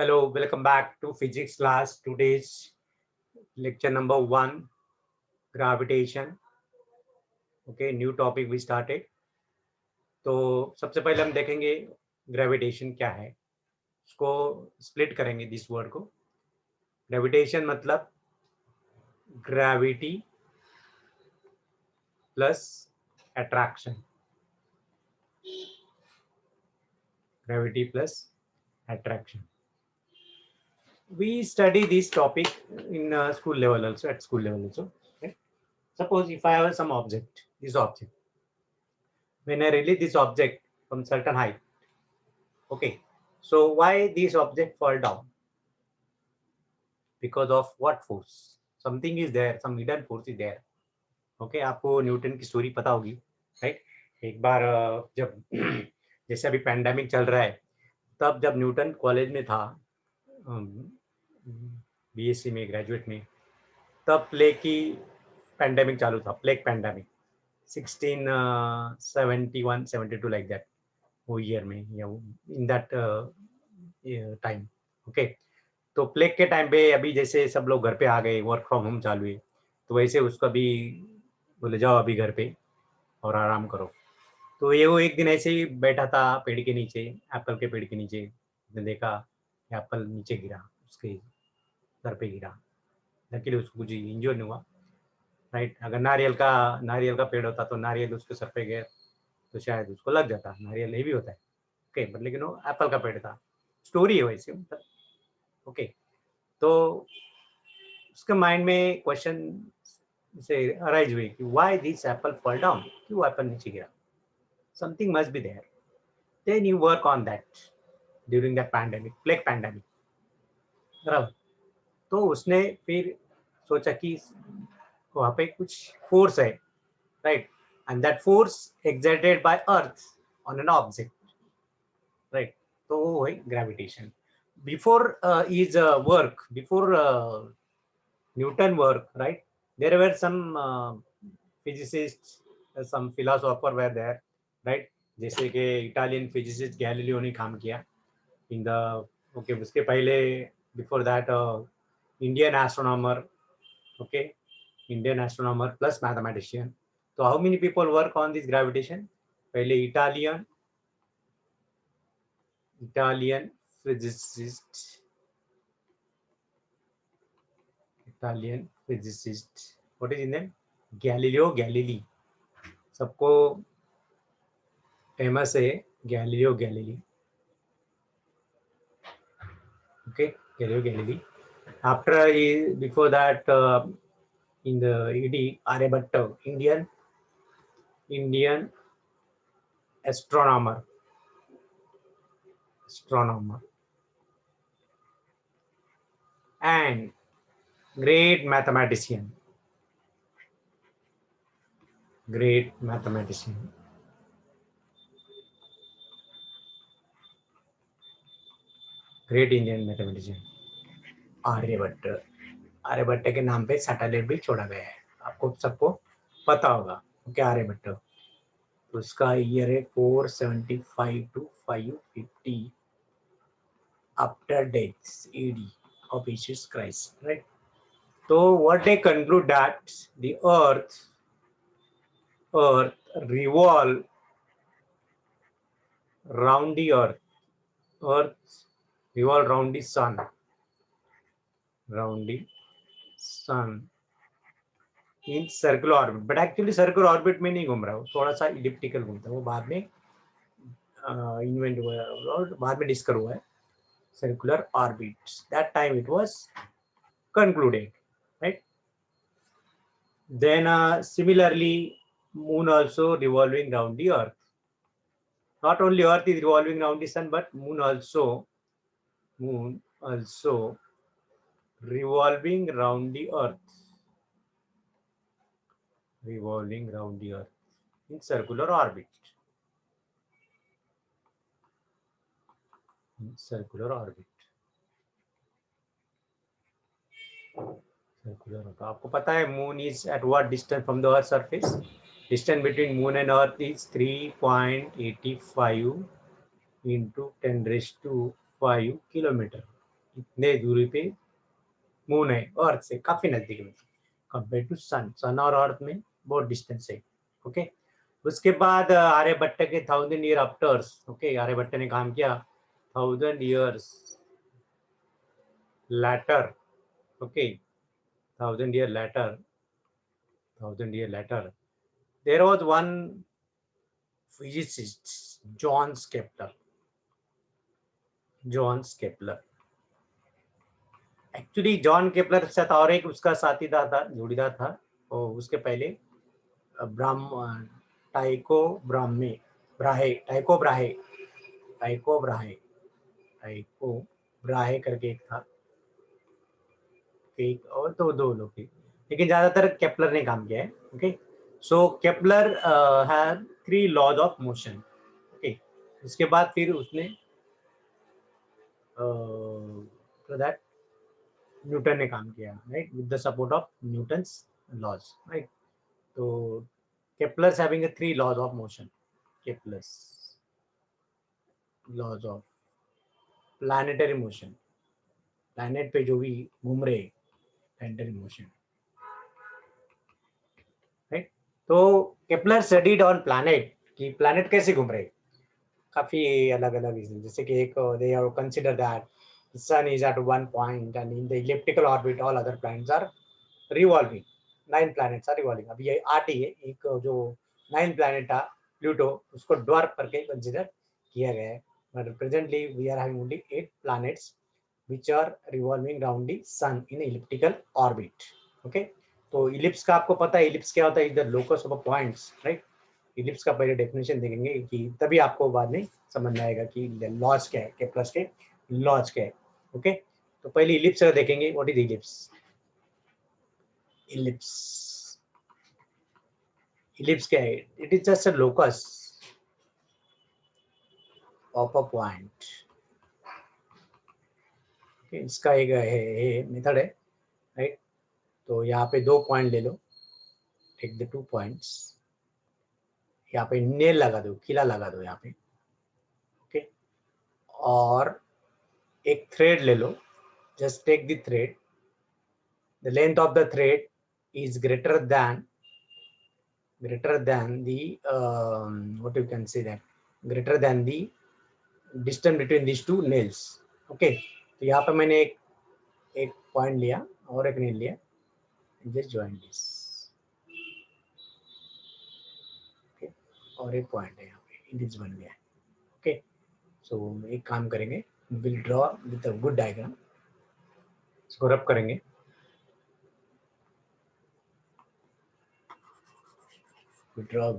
Hello, welcome back to physics class. Today's lecture number 1, gravitation. Okay, new topic we started. तो सबसे पहले हम देखेंगे ग्रेविटेशन क्या है, उसको स्प्लिट करेंगे दिस वर्ड को. ग्रेविटेशन मतलब gravity plus attraction. Gravity plus attraction. We study this topic in school level also, at school level also. Okay? Suppose if I have some object, this object, when I release this object from certain height, okay, so why this object fall down? Because of what force? Something is there, some hidden force is there. Okay, आपको Newton की story पता होगी, right? एक बार जब जैसे अभी pandemic चल रहा है, तब जब न्यूटन कॉलेज में था, बीएससी में, ग्रेजुएट में, तब प्लेग की पैंडेमिक चालू था, प्लेग पैंडेमिक 1671 72 लाइक दैट, वो ईयर में या इन दैट टाइम. ओके, तो प्लेग के टाइम पे अभी जैसे सब लोग घर पे आ गए, वर्क फ्रॉम होम चालू है, तो वैसे उसका भी बोले जाओ अभी घर पे और आराम करो. तो ये वो एक दिन ऐसे ही बैठा था पेड़ के नीचे, एप्पल के पेड़ के नीचे, उसने देखा एप्पल नीचे गिरा, उसके सर पे गिरा. लकीली उसको कुछ इंजोर नहीं हुआ, राइट? अगर नारियल का पेड़ होता तो नारियल उसके सर पे गया तो शायद उसको लग जाता. नारियल ये भी होता है, ओके, बट लेकिन वो एप्पल का पेड़ था. स्टोरी है वैसे, मतलब ओके. तो उसके माइंड में क्वेश्चन से अराइज हुई कि why this apple fall down, क्यों एप्पल नीचे गिरा? Something must be there. Then you work on that during the pandemic, plague pandemic, बराबर. तो उसने फिर सोचा कि वहाँ पे कुछ फोर्स है, right? And that force exerted by earth on an object, right? So वो है gravitation. Before his work, before Newton work, right, there were some physicists, some philosopher were there, right? जैसे कि इटालियन फिजिसिस्ट गैलीलियो ने काम किया in the, okay, उसके पहले before that Indian astronomer, okay, Indian astronomer plus mathematician. So how many people work on this gravitation? पहले Italian physicist, what is his name? Galileo Galilei. सबको famous है Galileo Galilei. Okay, Galileo Galilei. After before that, in the ED, Aryabhatta, Indian astronomer, and great mathematician. Great Indian mathematician, Aryabhata. Aryabhata के नाम पे satellite भी छोड़ा गया है, आपको सबको पता होगा. ओके, आर्यभट्ट. तो उसका ईयर है 475 to 550 after death AD of Jesus Christ, right? तो what they conclude that the earth revolve round the earth revolve round the sun in circular orbit. But actually circular orbit में नहीं घूम रहा, वो थोड़ा सा इलिप्टिकल घूमता है. वो बाद में इन्वेंट हुआ है और बाद में डिस्कवर हुआ है circular orbit. That time it was concluded, right? Then similarly, moon also revolving round the earth. Not only earth is revolving around the sun, but moon also revolving round the earth in circular orbit. तो आपको पता है moon is at what distance from the earth surface? Distance between moon and earth is 3.85 into 10⁵ kilometer. इतने दूरी पे moon है अर्थ से काफी नजदीक में कंपेयर टू सन। सन और अर्थ में बहुत डिस्टेंस है। ओके, उसके बाद आर्यभट्ट के 1000 ईयर आफ्टर्स। ओके, आर्यभट्ट ने काम किया 1000 years later. Okay, 1000 year later, 1000 year later, there was one physicist, John Kepler. John Kepler. Actually John Kepler के साथ और एक उसका साथीदार था, जोड़ीदार था, और उसके पहले ब्राह्म टाइको ब्राह्मे ब्राहे टाइको ब्राहे टाइको ब्राहे टाइको ब्राहे करके एक था, एक और तो दो लोग थे, लेकिन ज्यादातर केपलर ने काम किया है। Okay, so Kepler had 3 laws of motion. Okay, उसके बाद फिर उसने दैट न्यूटन ने काम किया, right, with the support of Newton's laws, right. तो Kepler's having 3 laws of motion. Kepler's laws of planetary motion, planet पे जो भी घूम रहे प्लैनेटरी मोशन, राइट। तो केपलर स्टडीड ऑन प्लैनेट कि प्लैनेट कैसे घूम रहे, काफी अलग अलग रीजन, जैसे कि एक they have consider that sun is at one point and in the elliptical orbit all other planets are revolving. 9 planets are revolving. अभी ये 8 ही है, एक जो 9 प्लैनेट था प्लूटो, उसको ड्वार्फ करके कंसीडर किया गया है, but presently we are having only 8 planets which are revolving around the sun in elliptical orbit. Okay, तो इलिप्स का आपको पता है, इलिप्स क्या होता है, इधर locus of points, right. Ellipse का पहले डेफिनेशन देखेंगे कि तभी आपको बाद में समझ में आएगा कि लॉज क्या है, केपलर के लॉज क्या है। ओके, तो पहले इलिप्स देखेंगे, what is ellipse. Ellipse ellipse क्या है, it is just a locus of a point. इसका एक मेथड है, राइट। तो यहाँ पे 2 पॉइंट ले लो, टेक द 2 पॉइंट्स, यहाँ पे नेल लगा दो, किला लगा दो यहाँ पे। ओके, और एक थ्रेड ले लो, just take the thread, the length of the thread is greater than the what you can say that greater than the distance between these 2 nails. Okay, तो यहाँ पे मैंने एक पॉइंट लिया और एक नेल लिया, जस्ट ज्वाइन दिस। ओके, और एक पॉइंट है यहाँ पे, इंडिस बन गया। ओके, सो एक काम करेंगे, will draw with a good diagram, इसको रब करेंगे, ड्रॉ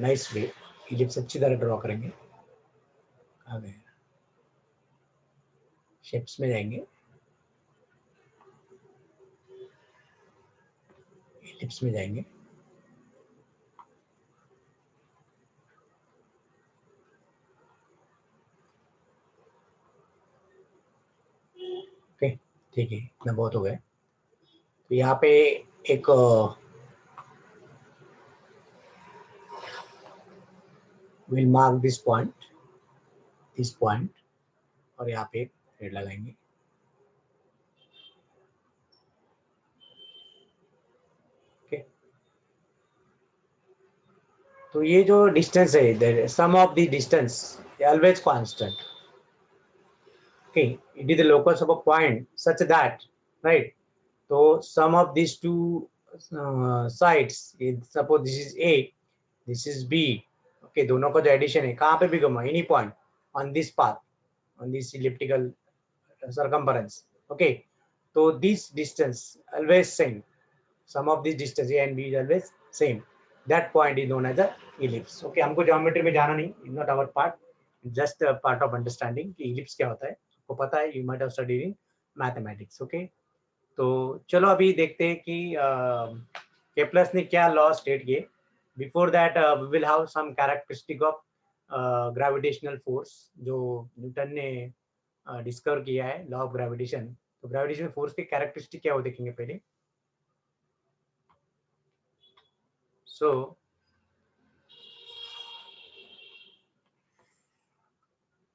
नाइस वे, इलिप्स अच्छी तरह ड्रॉ करेंगे। आ गए, शेप्स में जाएंगे, इलिप्स में जाएंगे, ओके, ठीक है, इतना बहुत हो गया। तो यहाँ पे एक विल मार्क दिस पॉइंट, और यहाँ पे थ्रेड लगाएंगे। ओके, तो ये जो डिस्टेंस है, sum of the distance always constant. Okay, it is the locus of a point such that, right. तो sum of this 2 sides, suppose this is A, this is B. Okay, दोनों का जो addition है कहाँ पे भी घुमा, any point on this path, on this elliptical circumference. Okay, so this distance always same, sum of this distance a and b is always same, that point is known as a ellipse. Okay, हमको geometry में जाना नहीं, is not our part, just a part of understanding कि ellipse क्या होता है, आपको पता है, you might have studied in mathematics. Okay, तो चलो अभी देखते हैं कि केपलर ने क्या लॉ स्टेट किए। Before that we will have some characteristic of gravitational force जो न्यूटन ने डिस्कवर किया है, लॉ ऑफ ग्रेविटेशन। तो ग्रेविटेशनल फोर्स के कैरेक्टरिस्टिक क्या हो देखेंगे पहले। सो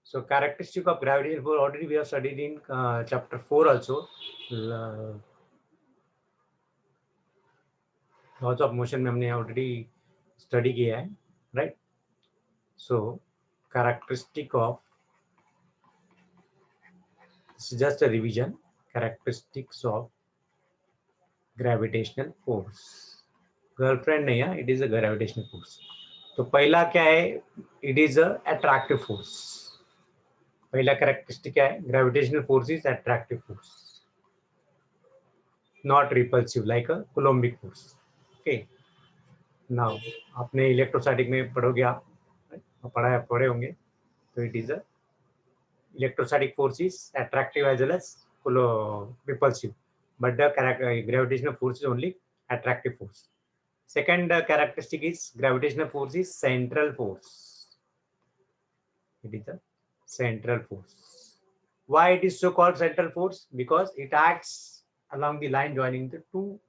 So characteristic of gravitational force already we have studied in chapter 4 also. Laws of motion में हमने already study किया है, right? So characteristic of, this is just a revision, characteristics of gravitational force. Girlfriend नहीं है, it is a gravitational force. तो पहला क्या है, it is a attractive force. पहला कैरेक्टरिस्टिक क्या है, gravitational force is attractive force, not repulsive like a coulombic force. Okay, now आपने इलेक्ट्रोस्टैटिक में पढ़ोगे, आप पढ़े होंगे, तो it is a electrostatic force is attractive as well as repulsive, but the gravitational force is only attractive force. Second characteristic is gravitational force is central force. It is a central force. Why it is so called central force? Because it acts along the line joining the two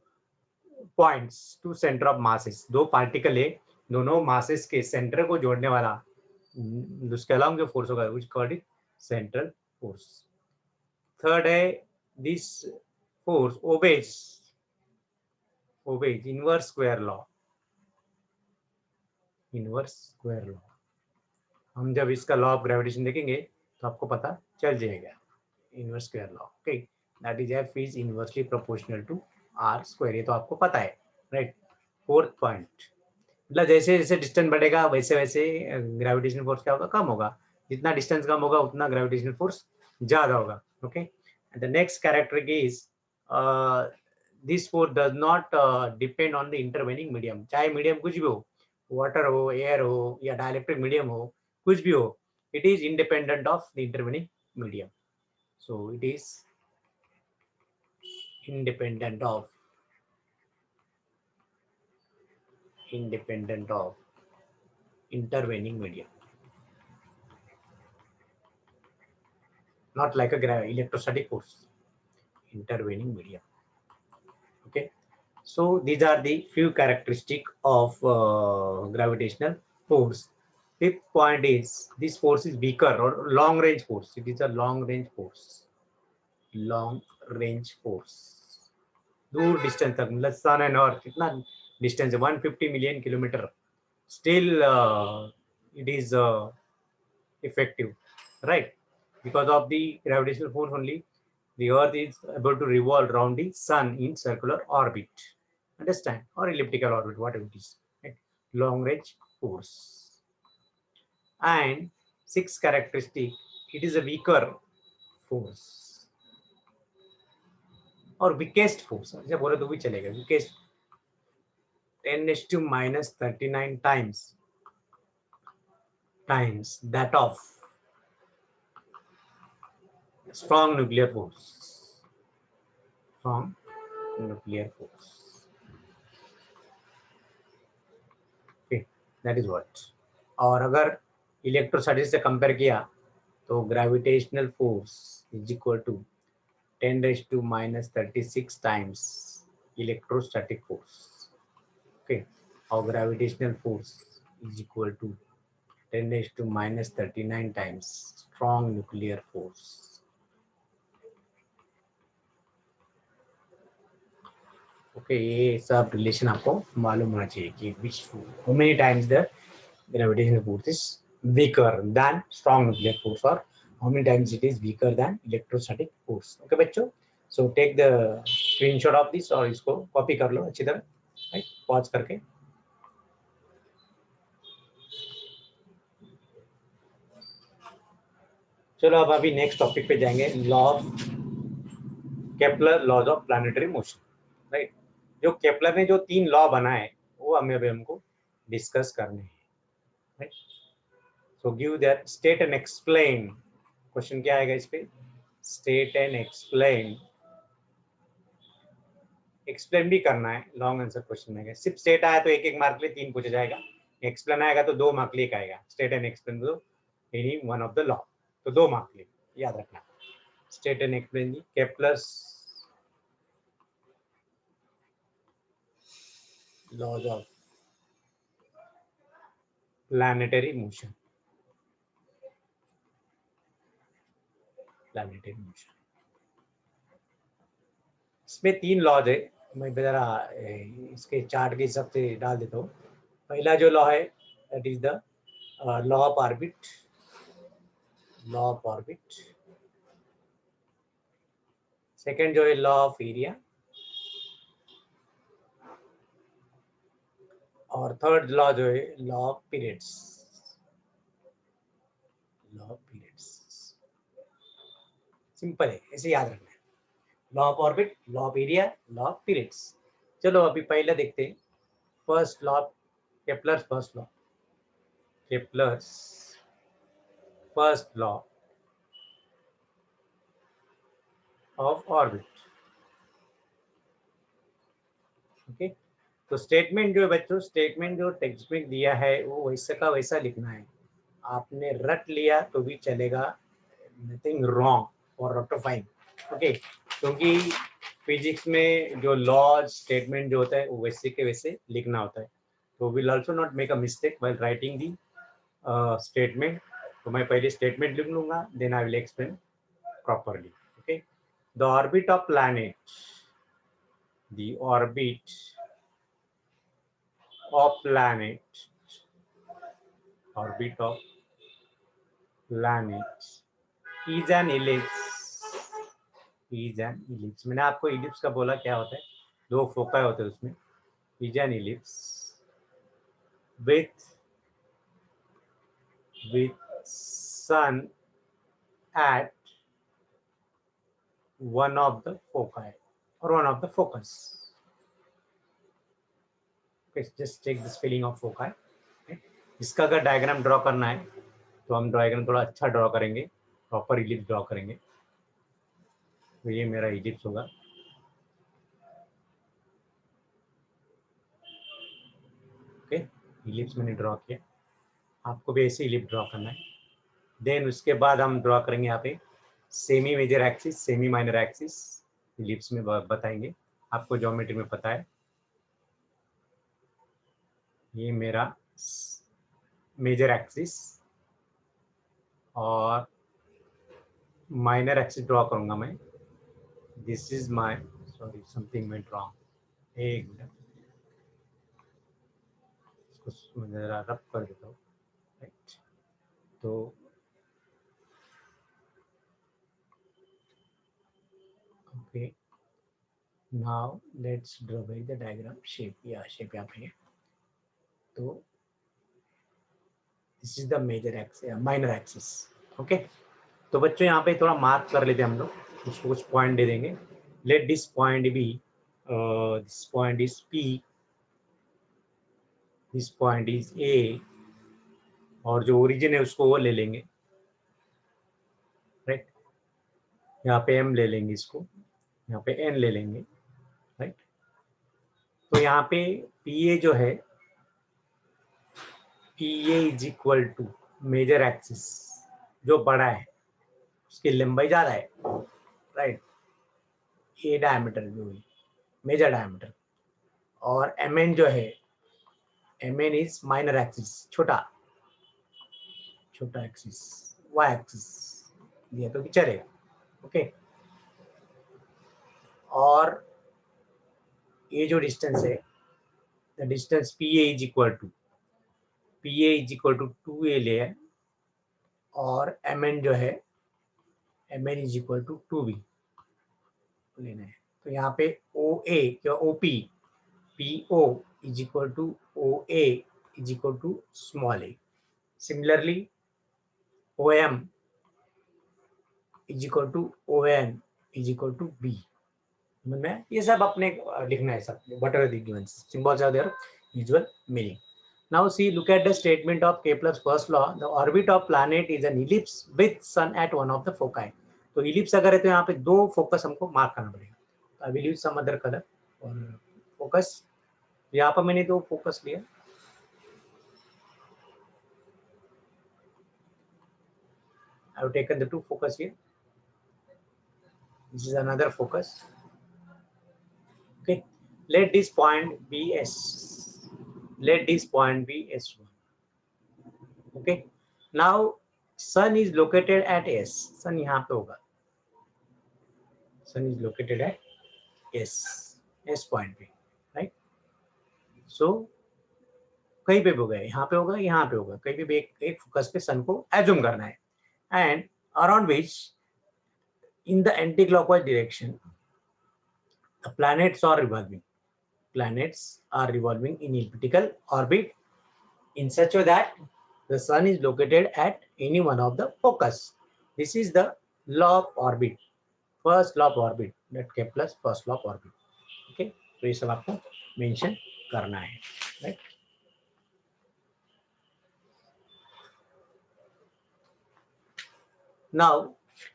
points, two center of masses. दो particle है, दोनों masses के centre को जोड़ने वाला उसके along जो force होगा, which called it central force. Third है, this force obeys inverse square law. Inverse square law, हम जब इसका लॉ ऑफ ग्रेविटेशन देखेंगे तो आपको पता चल जाएगा. Inverse square law, okay, that is F is inversely proportional to R square, ये तो आपको पता है, राइट. फोर्थ पॉइंट, मतलब जैसे जैसे डिस्टेंस बढ़ेगा वैसे वैसे ग्रेविटेशनल फोर्स क्या होगा, कम होगा. जितना डिस्टेंस कम होगा उतना ग्रेविटेशनल फोर्स ज्यादा होगा. Okay, and the next character is this force does not depend on the intervening medium. चाहे मीडियम कुछ भी हो, वाटर हो, एयर हो या डाइलेक्ट्रिक मीडियम हो, कुछ भी हो, it is independent of the intervening medium. So it is independent of intervening medium, not like a electrostatic force, intervening medium. Okay, so these are the few characteristic of gravitational force. Fifth point is this force is weaker or long range force. It is a long range force. Long range force, दूर distance तक, मतलब सन and earth कितना distance है, 150 million kilometre, still it is effective, right? Because of the gravitational force only, the earth is able to revolve around the sun in circular orbit, understand, or elliptical orbit, whatever it is, right? Long range force. And sixth characteristic, it is a weaker force और weakest force, ऐसे बोले तो भी चलेगा, weakest 10⁻³ times that of strong nuclear force. Strong nuclear force. Okay, that is what. और अगर electrostatic से compare किया तो gravitational force is equal to 10⁻36 times electrostatic force. Okay, और gravitational force is equal to 10⁻39 times strong nuclear force. Okay, ये सब relation आपको मालूम होना चाहिए कि which how many times the gravitational force is weaker than strong nuclear force, or how many times it is weaker than electrostatic force. Okay बच्चों, so take the screenshot of this और इसको copy कर लो अच्छी तरह, right, pause करके. चलो अब अभी नेक्स्ट टॉपिक पे जाएंगे, law of Kepler, laws of planetary motion, right. जो केपलर ने जो 3 लॉ बनाए वो हमें अभी हमको डिस्कस करने हैं, right. So give that, state and explain. Question क्या आएगा इस पे, स्टेट एंड एक्सप्लेन. एक्सप्लेन भी करना है, लॉन्ग आंसर क्वेश्चन में. सिर्फ स्टेट आया तो 1-1 मार्क लिए 3 पूछा जाएगा, एक्सप्लेन आएगा तो 2 मार्क लिए एक आएगा. स्टेट एंड एक्सप्लेन दो any one of the law, तो 2 मार्क लिए, याद रखना. State and explain the Kepler's laws of planetary motion. Planetary motion. इसमें 3 लॉज है, मैं जरा इसके चार्ट के हिसाब से डाल देता हूँ। पहला जो लॉ है that is the law of orbit, law of orbit. Second जो है लॉ ऑफ एरिया, और थर्ड लॉ जो है law of periods, law of periods. Simple है, ऐसे याद रखना है, law of orbit, law of area, law of periods. चलो अभी पहले देखते हैं first law, Kepler's first law, Kepler's first law of orbit. Okay, तो स्टेटमेंट जो है बच्चों, स्टेटमेंट जो टेक्स्ट में दिया है वो वैसा का वैसा लिखना है। आपने रट लिया तो भी चलेगा, नथिंग रॉन्ग और रेक्टिफाइंग। ओके, क्योंकि फिजिक्स में जो लॉ स्टेटमेंट जो होता है वो वैसे के वैसे लिखना होता है। तो will also not make a mistake while writing the statement. तो मैं पहले स्टेटमेंट लिख लूंगा, then I will explain properly. Okay, the orbit of planet, the orbit of planet, orbit of planet is an ellipse, is an ellipse। मैंने आपको ellipse का बोला क्या होता है, 2 फोकाई होते हैं उसमें। is an ellipse with sun at one of the foci or one of the focus। okay, just take the spelling of foci। इसका अगर डायग्राम ड्रॉ करना है तो हम डायग्राम थोड़ा अच्छा ड्रॉ करेंगे, प्रॉपर इलिप्स ड्रॉ करेंगे। तो ये मेरा इलिप्स होगा। ओके, इलिप्स मैंने ड्रॉ किया, आपको भी ऐसे इलिप्स ड्रॉ करना है। देन उसके बाद हम ड्रॉ करेंगे यहाँ पे semi major axis, semi minor axis, ellipse में बताएंगे, आपको ज्योमेट्री में पता है। ये मेरा मेजर एक्सिस और माइनर एक्सिस ड्रॉ करूंगा मैं। This is my, sorry something went wrong, एक मिनट, इसको मैं जरा रब कर देता हूँ। राइट, तो okay, now let's draw by the diagram shape, या शेप यहाँ पे है। तो this is the major axis, minor axis. Okay, तो बच्चों यहाँ पे थोड़ा मार्क कर लेते हैं हम लोग, उसको कुछ पॉइंट दे देंगे। Let this point B, this point is P, this point is A, और जो ओरिजिन है उसको वो ले लेंगे। राइट, यहाँ पे एम ले लेंगे, इसको यहाँ पे एन ले लेंगे। राइट, तो यहाँ पे पी ए जो है, P A is equal to major axis, जो बड़ा है उसकी लंबाई ज्यादा है। राइट, ए डायमीटर जो है मेजर डायमीटर, और एम एन जो है, M N is minor axis, छोटा छोटा एक्सिस, वाई एक्सिस दिया तो भी चलेगा। ओके, और ये जो डिस्टेंस है, the distance P A is equal to, P A is equal to 2a ले है, और एम एन जो है, M N is equal to 2b लेना है। तो यहाँ पे ओ ए या O P, P O is equal to O A is equal to small A. Similarly O M is equal to O N is equal to B. में ये सब अपने लिखना है, सब what are the given symbols are their usual meaning. Now see, look at the statement of Kepler's first law. The orbit of planet is an ellipse with sun at one of the foci. तो ellipse अगर है तो यहाँ पे 2 focus हमको mark करना पड़ेगा। I will use some other color और फोकस, यहाँ पर मैंने 2 फोकस लिया। I have taken the 2 focus here. This is another focus. Okay, let this point be S, let this point be S1. Okay, now sun is located at S, sun यहाँ पे होगा। Sun is located at S point पे, right. So कहीं पे भी होगा, यहाँ पे होगा, यहाँ पे होगा, कहीं भी एक फोकस पे सन को एज्यूम करना है, and around which in the anti clockwise direction the planets are revolving. Planets are revolving in elliptical orbit in such a way that the sun is located at any one of the focus. This is the law of orbit, first law of orbit, that Kepler's first law of orbit. Okay, तो ये सब आपको mention करना है, right? Now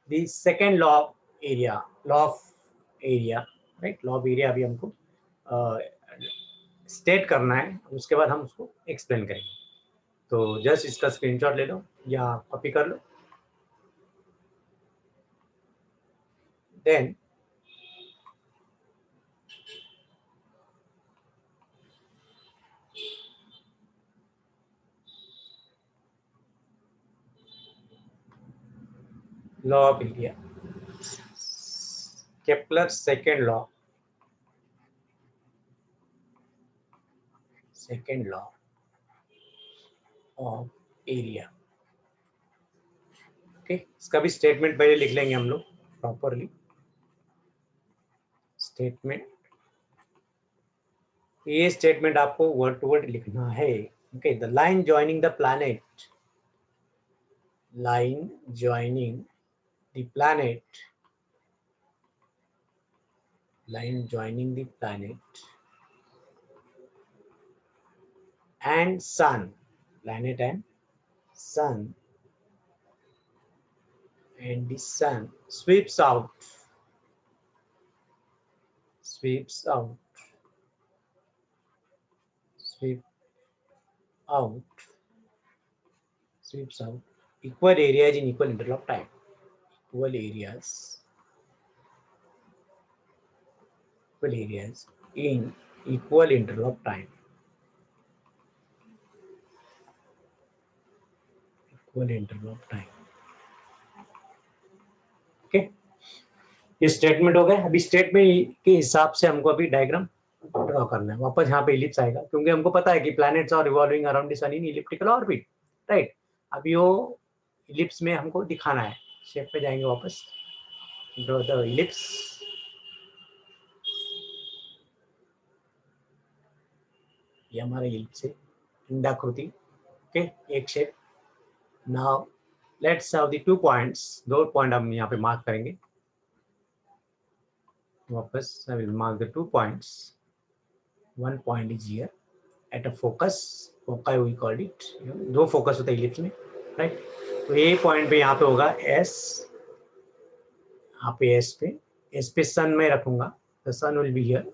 the second law of area, right? Law of area अभी हमको state करना है, उसके बाद हम उसको एक्सप्लेन करेंगे. तो जस्ट इसका स्क्रीनशॉट ले लो या कॉपी कर लो. Then law of area, Kepler's second law of area. Okay, इसका भी स्टेटमेंट पहले लिख लेंगे हम लोग प्रॉपरली. स्टेटमेंट, ये स्टेटमेंट आपको वर्ड टू वर्ड लिखना है. Okay, the line joining the planet and sun, planet and sun, and the sun sweeps out equal areas in equal interval of time. Equal areas in equal interval of time. Okay, ये statement हो गया. अभी statement के हिसाब से हमको अभी diagram draw करना है. वापस यहाँ पे इलिप्स आएगा, क्योंकि हमको पता है कि planets are revolving around the sun in elliptical orbit, right. अभी वो इलिप्स में हमको दिखाना है. शेप पे जाएंगे वापस, ड्रॉ द इलिप्स. ये हमारा इलिप्स है, अंडाकृति. ओके, एक shape. Now let's have the 2 points. 2 point हम यहाँ पे मार्क करेंगे. वापस I will mark the 2 points. One point is here at a focus. Foci we called it. 2 focus होता है इलिप्स में, राइट. तो ए पॉइंट पे यहाँ पे होगा एस, यहाँ पे एस पे सन में रखूंगा. The sun will be here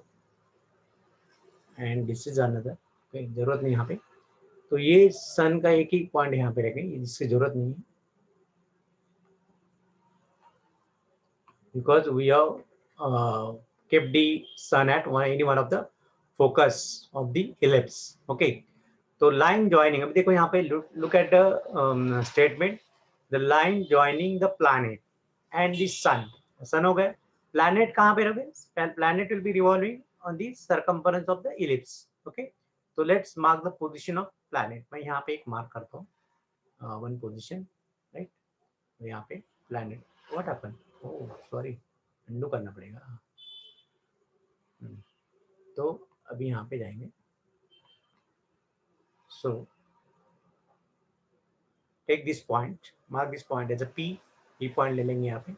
and this is another. जरूरत नहीं यहाँ पे, तो ये सन का एक ही पॉइंट यहाँ पे रखेंगे, जिसकी जरूरत नहीं है, because we have kept the sun at any one of the focus of the ellipse. Okay, तो लाइन ज्वाइनिंग, अभी देखो यहाँ पे look at the statement. The line joining the planet and the sun. Sun हो गया. Planet कहाँ पे रखे? Planet will be revolving on the circumference of the ellipse. Okay, तो let's mark the position of planet. मैं यहाँ पे एक मार्क करता हूँ, 1 पोजीशन, राइट. यहाँ पे planet. What happen? Oh sorry, undo करना पड़ेगा. तो अभी यहाँ पे जाएंगे. So take this point, mark this point as a P point ले लेंगे यहाँ पे.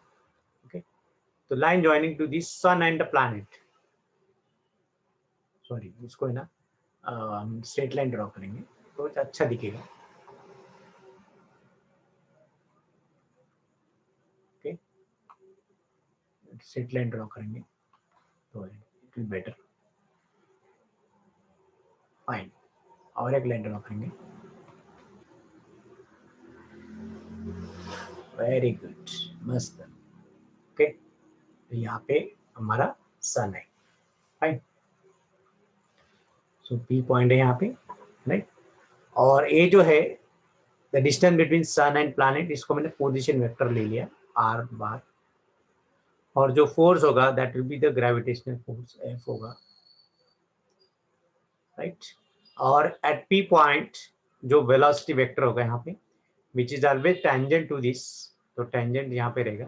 ओके, तो line joining to this sun and the planet. Sorry, इसको है ना हम स्ट्रेट लाइन ड्रॉ करेंगे तो अच्छा दिखेगा. ओके, स्ट्रेट लाइन ड्रॉ करेंगे तो इट विल बेटर. फाइन, और एक लाइन ड्रॉ करेंगे. वेरी गुड, मस्त. ओके, तो यहाँ पे हमारा सन है. फाइन, सो पी पॉइंट है यहाँ पे, राइट. और ये जो है the distance between sun and planet, इसको मैंने पोजीशन वेक्टर ले लिया आर बार. और जो फोर्स होगा that will be the gravitational force F होगा, राइट। और एट P पॉइंट जो वेलोसिटी वेक्टर होगा यहाँ पे which is always tangent to this, तो टेंजेंट यहाँ पे रहेगा,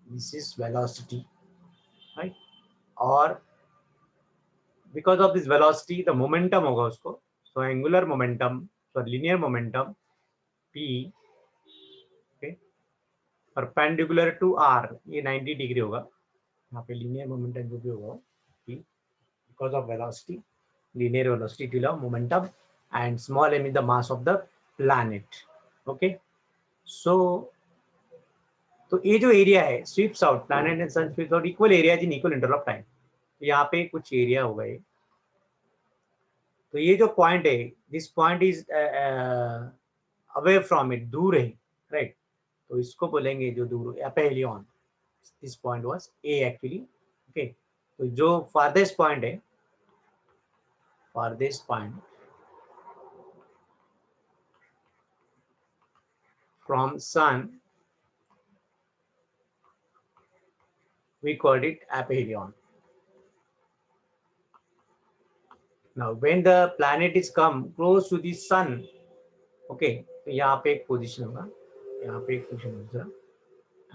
दिस इज वेलोसिटी, राइट। और because of this velocity the momentum होगा उसको, so angular momentum, so linear momentum P, okay, perpendicular to R, ये 90 डिग्री होगा यहाँ पे, लीनियर मोमेंटम जो भी होगा P because of velocity, linear velocity till of momentum, and small m is the mass of the planet. Okay, so तो ये जो एरिया है sweeps out planet and sun sweeps out equal area in equal interval of time, तो यहाँ पे कुछ area होगा ये, तो ये जो पॉइंट है this point is away from it, दूर है, राइट। तो इसको बोलेंगे जो दूर aphelion, this point was a actually, okay. तो जो फारदेस्ट पॉइंट है, farthest point from sun, we called it aphelion. Now when the planet is come close to the sun, okay, तो यहाँ पे एक पोजीशन होगा, यहाँ पे एक पोजीशन होगा,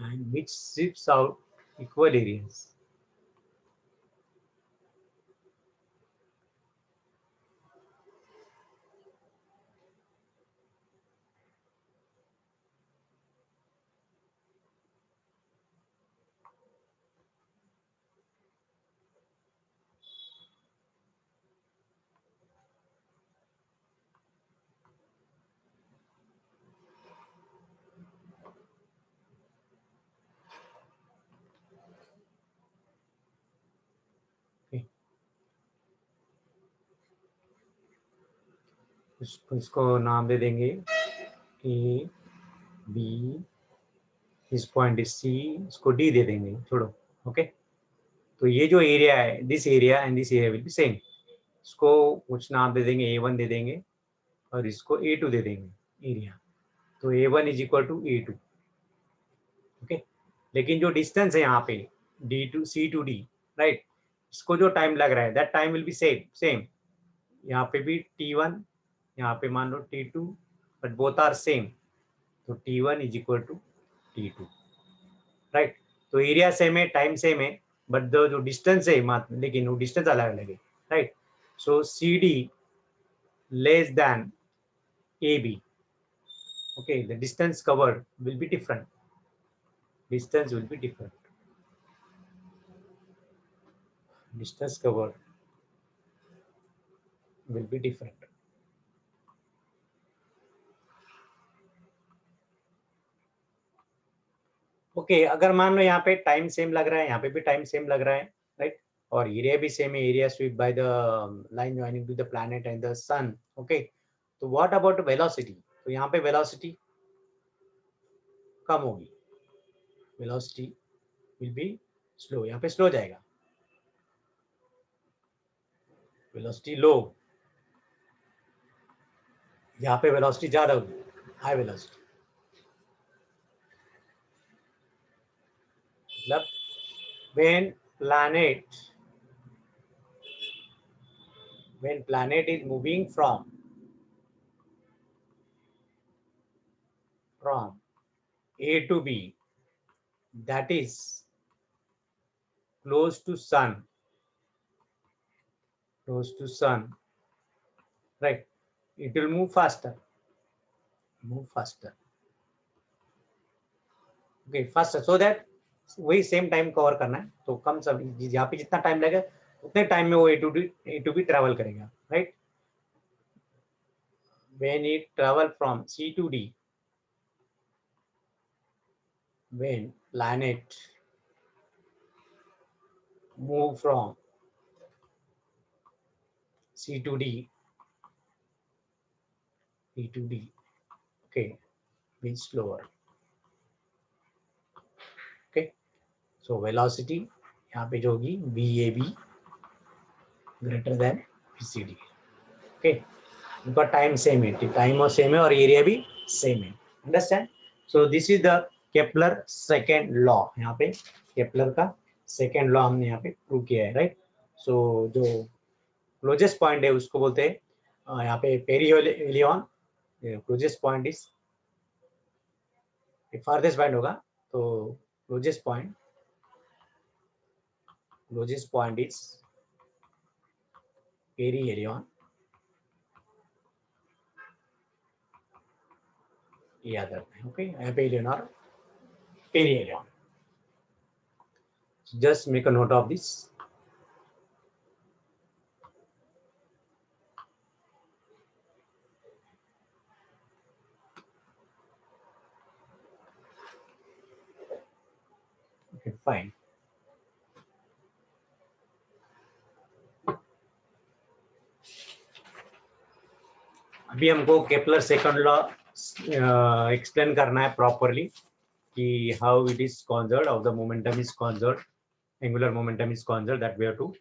and which ships out equal areas. इसको नाम दे देंगे ए बी, इस पॉइंट इज सी, इसको डी दे देंगे, छोड़ो, ओके। तो ये जो एरिया है this area and this area will be same, इसको कुछ नाम दे देंगे A1 दे देंगे और इसको A2 दे देंगे एरिया, तो A1 is equal to A2, okay. लेकिन जो डिस्टेंस है यहाँ पे D2 C to D, right, इसको जो टाइम लग रहा है that time will be same, यहाँ पे भी T1, यहाँ पे मान लो T2, but both are same, तो T1 is equal to T2, right. तो एरिया सेम है, टाइम सेम है, बट जो डिस्टेंस है लेकिन वो डिस्टेंस अलग अलग है, right. So CD less than AB, okay, the distance covered will be different, distance will be different, distance covered will be different. Okay, अगर मान लो यहाँ पे टाइम सेम लग रहा है, यहाँ पे भी टाइम सेम लग रहा है, राइट, और एरिया भी सेम है, area sweep by the line joining to the planet and the sun, okay. तो व्हाट अबाउट वेलोसिटी, तो यहाँ पे वेलोसिटी कम होगी, वेलोसिटी विल बी स्लो, यहाँ पे स्लो जाएगा, वेलोसिटी लो, यहाँ पे वेलोसिटी ज्यादा होगी, हाई वेलोसिटी, मतलब when planet is moving from A to B, that is close to sun, right, it will move faster, okay, faster, so that वही same time cover करना है, तो कम सब यहाँ पे जितना टाइम लगेगा उतने टाइम में वो A to B ट्रेवल करेगा, right. when it travel from C to D, when planet move from C to D, E to D, okay, means slower, okay। so velocity यहाँ पे जो होगी VAB greater than VCD, okay, उनका time same है, time और same है और area भी सेम है, understand. So this is the Kepler second law, यहाँ पे केपलर का सेकेंड लॉ हमने यहाँ पे प्रूव किया है, राइट। सो जो क्लोजेस्ट पॉइंट है उसको बोलते हैं यहाँ पे perihelion, closest point is farthest point होगा, तो क्लोजेस्ट पॉइंट इज पेरीहेलियन, याद रखना है, ओके, पेरीहेलियन और perihelion, just make a note of this. Okay, fine. अभी हमको केपलर सेकंड लॉ एक्सप्लेन करना है प्रॉपरली कि how it is conserved, how the momentum is conserved, angular momentum is conserved, that we have to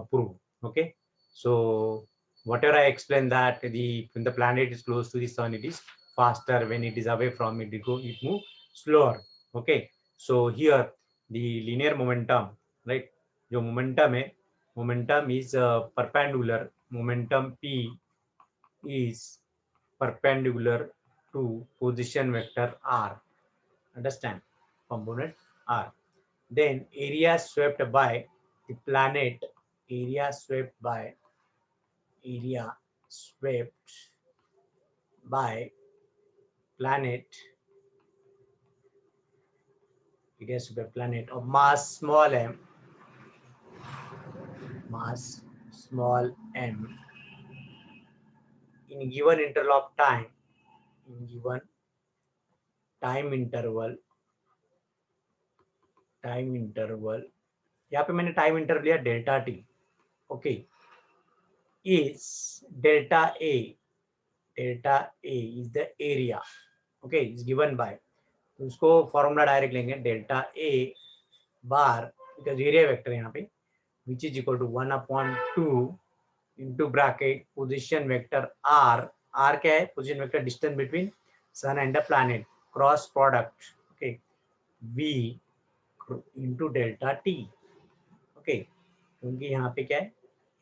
prove. Okay, so whatever I explained, that when the planet is close to the sun it is faster, when it is away from it it move slower. Okay, so here the linear momentum, right, जो momentum है, momentum is perpendicular, momentum p is perpendicular to position vector r, understand, component r. Then area swept by the planet, area swept by planet, area swept by planet of mass small m, in given interval of time, in given time interval, यहाँ पे मैंने time interval लिया delta T, okay, is delta a is the area, okay, is given by, तो उसको formula direct लेंगे, delta A bar, because area vector यहाँ पे, which is equal to 1/2 into bracket position vector R, R क्या है, position vector distance between sun and the planet, cross product, okay, V into delta T, okay, क्योंकि यहाँ पे क्या है,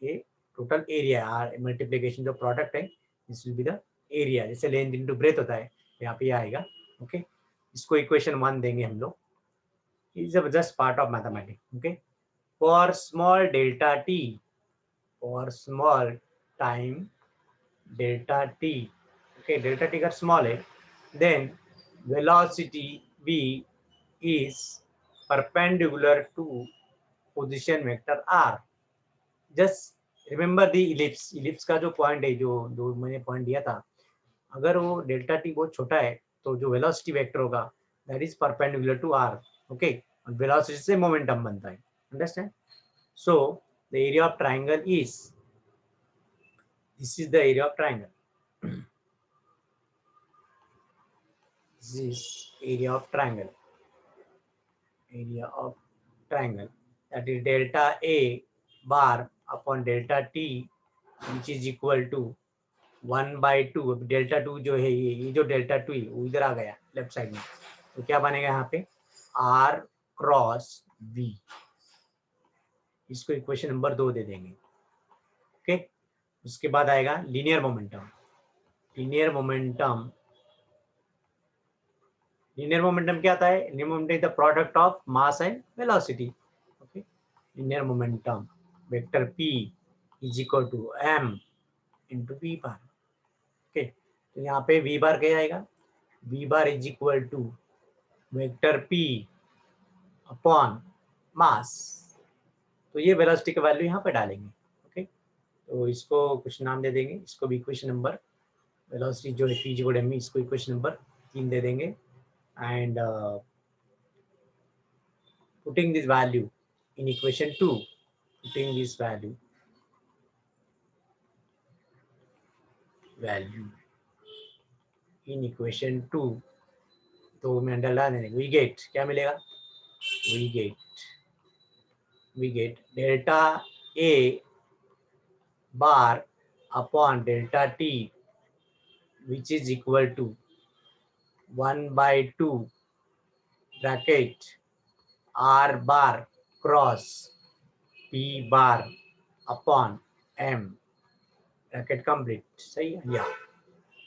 ये टोटल एरिया, आर मल्टीप्लीकेशन जो प्रोडक्ट है, this will be the area, जैसे लेंथ इंटू ब्रेथ होता है, यहाँ पे आएगा, ओके, इसको इक्वेशन 1 देंगे हम लोग, is just part of mathematics. Okay, for small delta t, for small time delta t, okay, delta t का small है, then velocity v is perpendicular to position vector r. Just remember the ellipse, ellipse का जो point है, जो मैंने point दिया था, अगर वो डेल्टा टी बहुत छोटा है तो जो वेलोसिटी वेक्टर होगा that is perpendicular to R, okay, velocity से मोमेंटम बनता है, understand. So the area of triangle is, this is the area of triangle, this is area of triangle, that is delta A bar upon delta T which is equal to 1/2, delta 2 जो है, ये जो delta 2 है वो इधर आ गया left side में, तो क्या बनेगा यहाँ पे, r क्रॉस v, इसको इक्वेशन नंबर 2 दे देंगे, ओके। उसके बाद आएगा लीनियर मोमेंटम, लीनियर मोमेंटम क्या आता है, linear momentum is the product of mass and velocity, okay, linear momentum vector p is equal to m into v bar, okay, तो यहाँ पे v बार क्या आएगा, v bar is equal to vector p upon mass, तो ये velocity का value यहाँ पे डालेंगे, ओके, तो इसको कुछ नाम दे देंगे, इसको भी इक्वेशन नंबर, वेलोसिटी जो है p इक्वल टू m, इसको इक्वेशन नंबर 3 दे देंगे, and putting this value in equation 2, putting this value in equation 2, तो मैं डाला देंगे, वी गेट क्या मिलेगा, we get delta a bar upon delta t which is equal to 1/2 bracket R bar cross P bar upon M bracket complete. सही है? Yeah.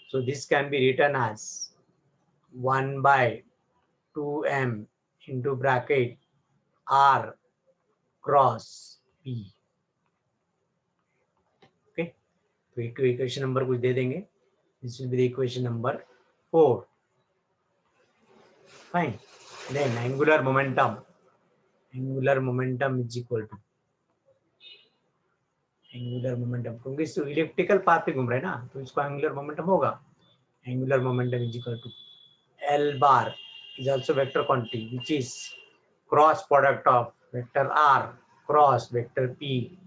So this can be written as 1 by 2M into bracket R cross P. Okay. तो equation number कुछ दे देंगे. This will be the equation number 4. Fine. Then angular momentum is equal to angular momentum, क्योंकि इस elliptical path पे घूम रहे हैं ना, तो इसको एंगुलर मोमेंटम होगा. Angular momentum is equal to L bar is also vector quantity which is cross product of vector R cross vector P.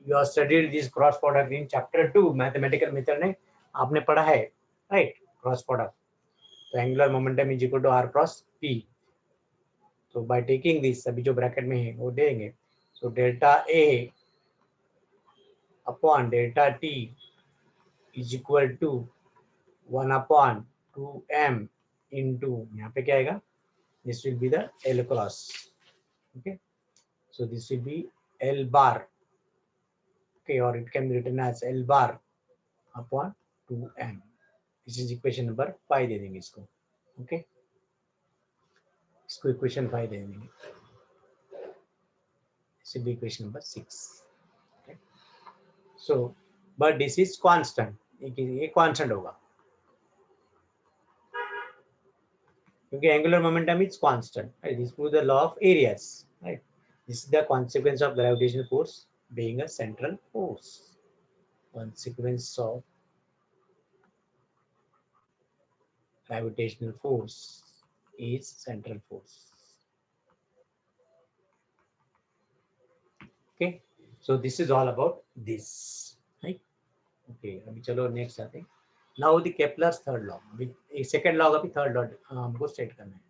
You have studied this cross product in chapter 2 mathematical method ने आपने पढ़ा है, right? Cross product. तो angular momentum is equal to R cross P. तो by taking this अभी जो bracket में है वो देंगे. So delta A upon delta T is equal to 1 upon 2M into यहाँ पे क्या आएगा? This will be the L cross. Okay, so this will be L bar. Okay, or it can be written as L bar upon 2M. This is equation number 5 दे देंगे इसको. Okay, इसको equation 5 दे देंगे. This will be equation number 6. Okay, so but this is constant. ये constant होगा क्योंकि angular momentum is constant. Right? This proves the law of areas. Right? This is the consequence of gravitational force being a central force. Consequence of gravitational force is central force. Okay, so this is all about this, right? Okay, अभी चलो next आते हैं. Now the Kepler's third law. एक second law का भी third law हमको state करना है.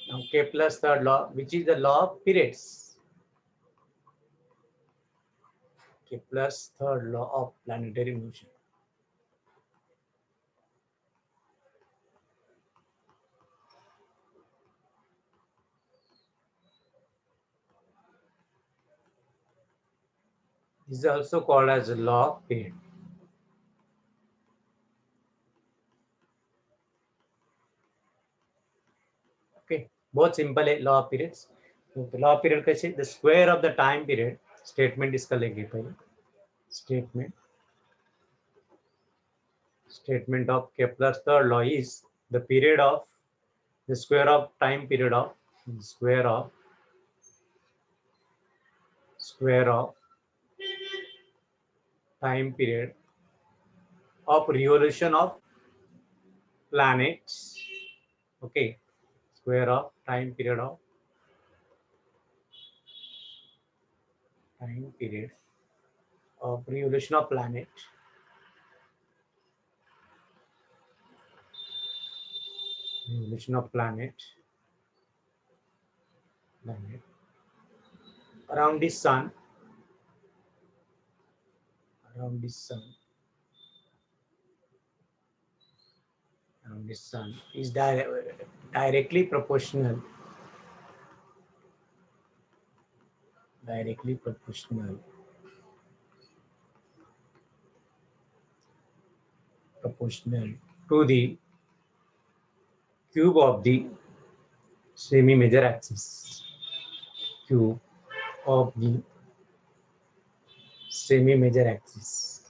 Now Kepler's third law, which is the law of periods. Kepler's third law of planetary motion. This is also called as the law of period. Okay, बहुत simple है law of periods. तो law of period कैसे? The square of the time period. Statement इसका लेंगे पहले. Statement of Kepler's third law is the period of the square of time period of square of time period of revolution of planets. Okay, square of time period of revolution of planet around the sun is directly proportional to the cube of the semi-major axis. Cube of the semi-major axis.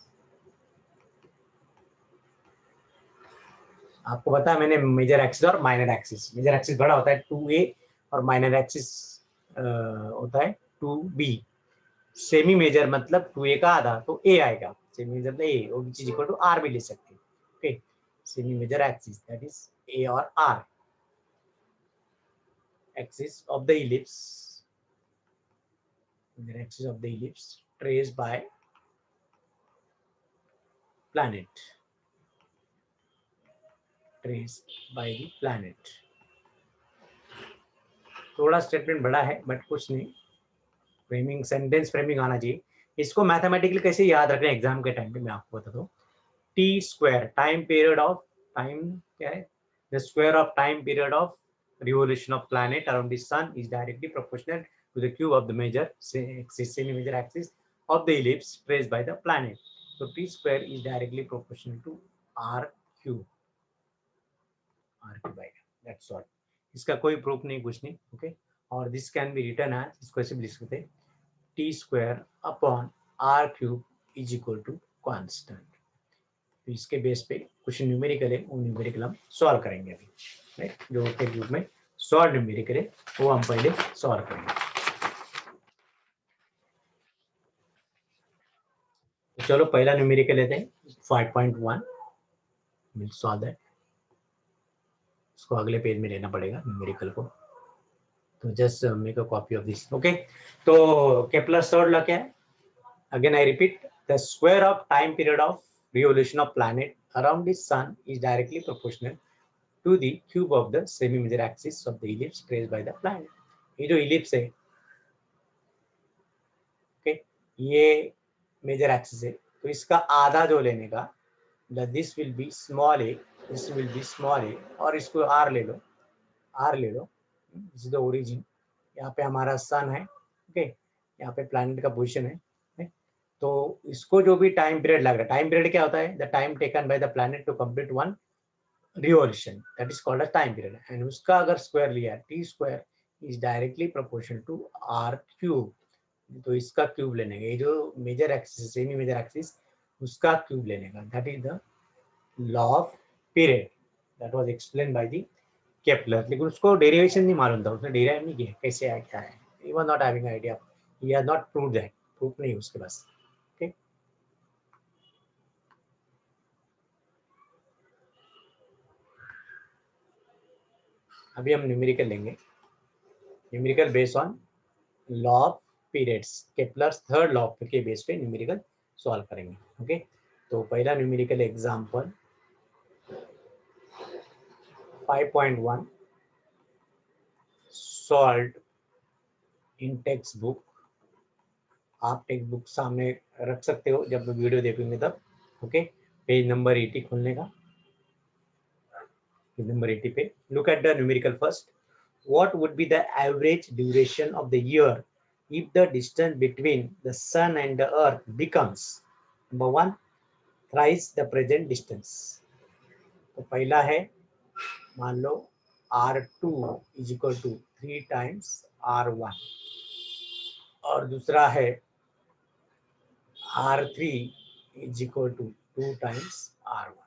आपको पता है मैंने major axis और minor axis. Major axis बड़ा होता है 2a और minor axis होता है 2b. सेमी मेजर मतलब 2a का आधा तो a आएगा. सेमी मेजर मतलब a और which is equal to r भी ले सकते हैं. Okay, semi major axis that is a और r. Axis of the ellipse, the axis of the ellipse traced by planet, थोड़ा स्टेटमेंट बड़ा है बट कुछ नहीं. फ्रेमिंग सेंटेंस फ्रेमिंग आना चाहिए. इसको मैथमेटिकली कैसे याद रखना है एग्जाम के टाइम पे मैं आपको बताता हूँ। T square time period of time क्या है, the square of time period of revolution of planet around the sun is directly proportional to the cube of the major axis, semi-major axis of the ellipse traced by the planet. So t square is directly proportional to r cube. r cube आएगा, that's all. इसका कोई proof नहीं, कुछ नहीं, okay. और this can be written as, इसको ऐसे भी लिख सकते हैं, T square upon R cube is equal to constant. तो इसके बेस पे कुछ न्यूमेरिकल है, वो न्यूमेरिकल हम सॉल्व करेंगे अभी, राइट। जो के ग्रुप में सॉल्व न्यूमेरिकल है वो हम पहले सॉल्व करेंगे। तो चलो पहला न्यूमेरिकल लेते हैं 5.1, विल सॉल्व दैट। इसको अगले पेज में लेना पड़ेगा न्यूमेरिकल को, तो just make a copy of this, okay. तो केप्लर्स थर्ड लॉ क्या है, again I repeat, the square of time period of revolution of planet around the sun is directly proportional to the cube of the semi-major axis of the ellipse traced by the planet. ये जो ellipse है, okay, ये major axis है, तो इसका आधा जो लेने का, this will be small a, this will be small a, और इसको आर ले लो, आर ले लो, दिस इज द ओरिजिन। यहाँ पे हमारा सन है, ओके, यहाँ पे प्लैनेट का पोजिशन है। तो इसको जो भी टाइम पीरियड लग रहा है, टाइम पीरियड क्या होता है, the time taken by the planet to complete one revolution, that is called a time period. And उसका अगर स्क्वायर लिया, T square is directly proportional to R cube. तो इसका क्यूब लेने का, ये जो major axis, semi major axis, उसका क्यूब लेने का, that is the law of period, that was explain by the Kepler. लेकिन उसको डेरिवेशन नहीं मालूम था, उसने डेराइव नहीं किया कैसे आया क्या है, he was not having idea, he has not proved that, proof नहीं उसके पास, ओके। अभी हम न्यूमेरिकल लेंगे, numerical based on law of periods, Kepler's third law के बेस पे न्यूमेरिकल सॉल्व करेंगे, ओके। तो पहला न्यूमेरिकल एग्जांपल 5.1 सॉल्व्ड इन टेक्स्ट बुक। आप टेक्स्ट बुक सामने रख सकते हो जब वीडियो देखोगे तब, ओके। पेज नंबर 80 खोलने का, पेज नंबर 80 पे look at the numerical first. What would be the average duration of the year if the distance between the sun and the earth becomes, number 1, thrice the present distance? तो पहला है, मान लो R2 is equal to 3 times R1, और दूसरा है R3 is equal to 2 times R1।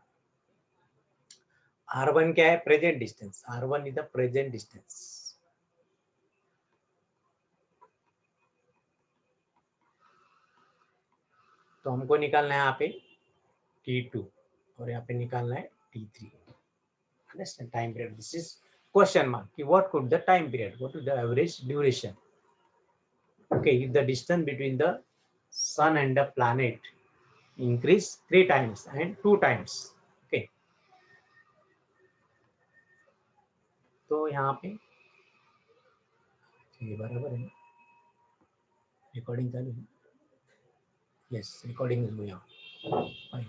R1 क्या है, present distance, R1 is the present distance। तो हमको निकालना है यहाँ पे T2 और यहाँ पे निकालना है T3। Understand time period? This is question mark. What could the time period? What is the average duration? Okay, if the distance between the sun and the planet increase 3 times and 2 times. Okay. तो यहाँ पे ये बराबर है, recording चालू है, yes recording is going on.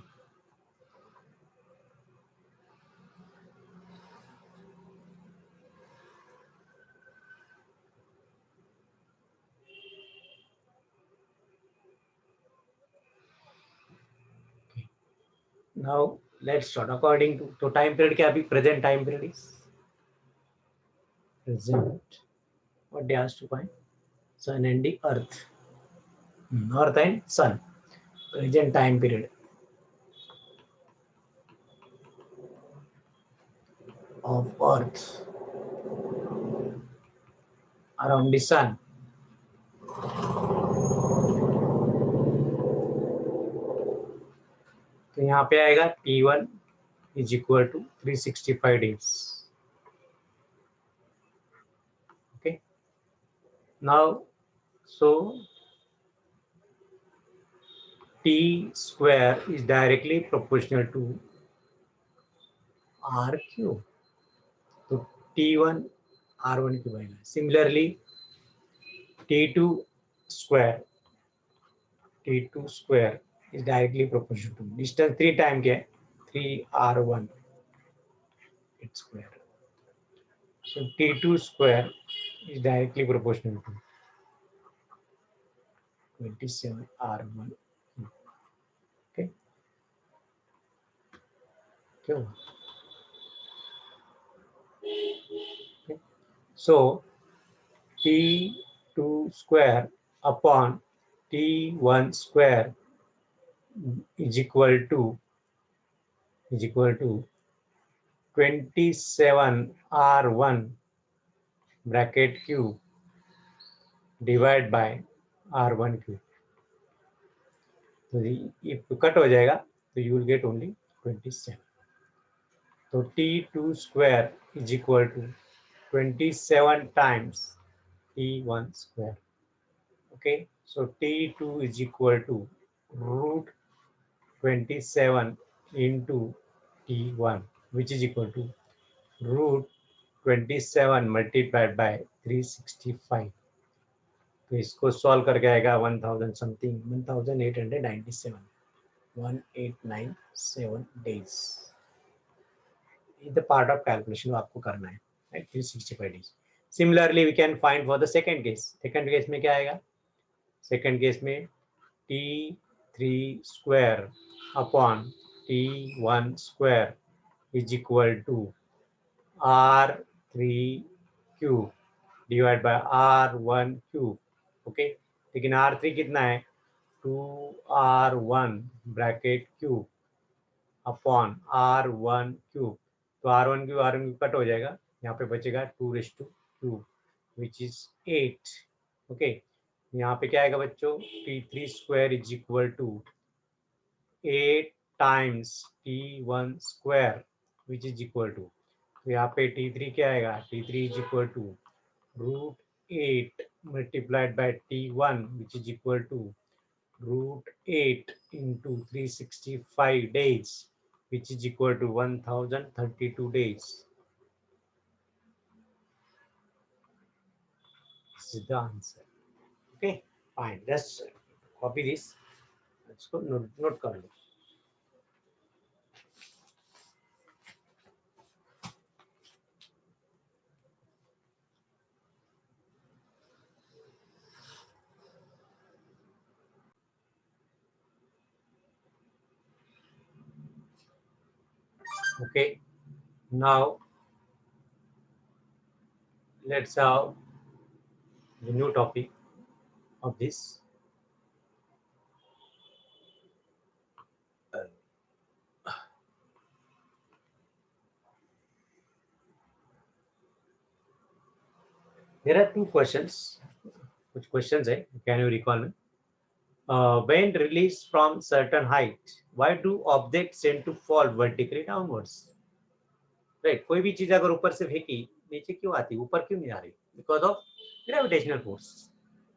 Now let's start according to, तो time period क्या, अभी present time period is present, what they asked to find, sun and the earth, earth and sun, present time period of earth around the sun। तो यहाँ पे आएगा T1 is equal to 365 days, okay। Now so T square is directly proportional to R cube, तो T1 R1 cube आएगा। Similarly T2 square T2 square is directly proportional to distance 3 time क्या है 3r1 its square. So T2 square is directly proportional to 27r1. Okay. क्या हुआ? Okay. So T2 square upon T1 square is equal to 27r1 bracket cube divided by r1 cube. तो if cut हो जाएगा तो you will get only 27. तो T2 square is equal to 27 times T1 square. Okay, so T2 is equal to root 27 into T1, which is equal to root 27 multiplied by 365. तो इसको solve करके आएगा 1000 something 1897 1897 days. The part of calculation आपको करना है, right? 365 days. Similarly, we can find for the second case. Second case में क्या आएगा? Second case में T3 square upon T1 square is equal to R3 cube divided by R1 cube. Okay, लेकिन R3 कितना है 2R1 bracket cube upon R1 cube. तो R1 cube cut हो जाएगा, यहाँ पे बचेगा 2⁵ विच इज 8. ओके, यहाँ पे क्या आएगा बच्चों T3 square is equal to 8 times T1 square which is equal to. तो यहाँ पे T3 क्या आएगा T3 इज इक्वल टू root 8 multiplied by T1 which is equal to root 8 into 365 days, which is equal to 1032 days. This is the answer. Okay, fine. Let's copy this. Let's go note kar lo. Okay, now let's have the new topic of this. There are two questions. Which questions hai? Can you recall me? When released from certain height, why do objects tend to fall vertically downwards? Right, कोई भी चीज अगर ऊपर से फेंकी नीचे क्यों आती, ऊपर क्यों नहीं आ रही? Because of gravitational force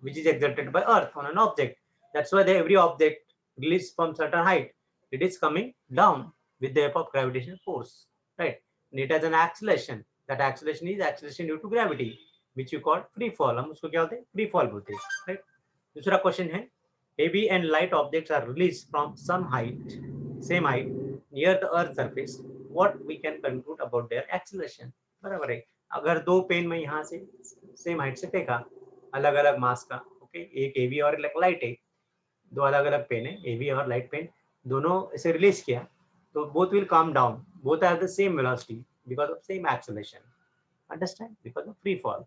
which is exerted by earth on an object. That's why every object released from certain height, it is coming down with the help of gravitational force, right? And it has an acceleration. That acceleration is acceleration due to gravity, which you call free fall. हम उसको क्या बोलते हैं? Free fall बोलते हैं, right? दूसरा question है, heavy and light objects are released from some height, same height, near the earth surface. What we can conclude about their acceleration? बराबर है, अगर दो पेन में यहाँ से सेम हाइट से फेंका, अलग अलग मास का, ओके, एक हेवी और लाइट है, दो अलग अलग पेन है, हेवी और लाइट पेन, दोनों इसे रिलीज किया, तो both will come down, both have the same velocity because of same acceleration. Understand? Because of free fall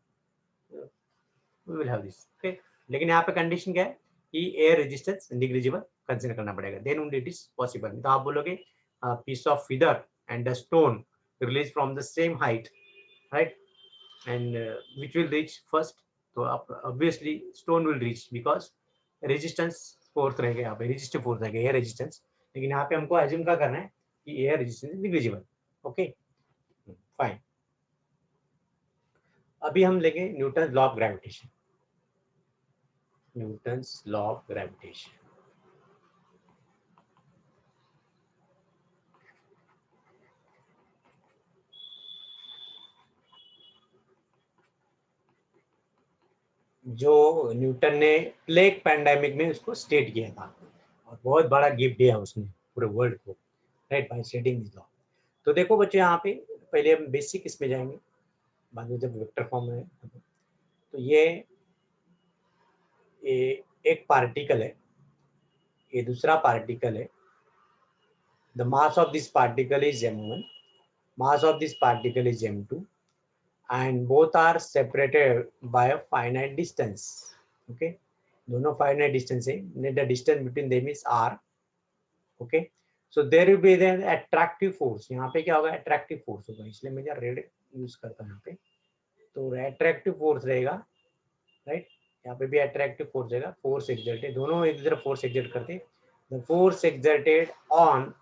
we will have this. Okay, लेकिन यहाँ पे कंडीशन क्या है कि एयर रेजिस्टेंस निग्लिजिबल कंसीडर करना पड़ेगा, then only it is possible. तो आप बोलोगे piece of feather and a stone released from the same height, right, and which will reach first? तो obviously stone will reach because resistance force रहेगा, यहाँ पे resistive force रहेगा, air resistance. लेकिन यहाँ पे हमको एज्यूम क्या करना है कि air resistance is negligible. Okay, fine. अभी हम लेंगे Newton law of gravitation. Newton's law of gravitation. जो न्यूटन ने प्लेग पैंडेमिक में उसको स्टेट किया था, और बहुत बड़ा गिफ्ट दिया उसने पूरे वर्ल्ड को, right, by stating this law. तो देखो बच्चे यहाँ पे पहले हम बेसिक इसमें जाएंगे, बाद में जब वेक्टर फॉर्म में। तो ये एक पार्टिकल है, ये दूसरा पार्टिकल है। The mass of this particle is m1, mass of this particle is m2, and both are separated by a finite distance. Okay, दोनों finite distance है, the distance between them is r. Okay, so there will be then attractive force. यहाँ पे क्या होगा, attractive force होगा, इसलिए मैं red use करता हूँ यहाँ पे। तो attractive force रहेगा, राइट, यहाँ पे भी attractive force रहेगा, force exerted, दोनों एक दूसरे force exert करते। the force exerted on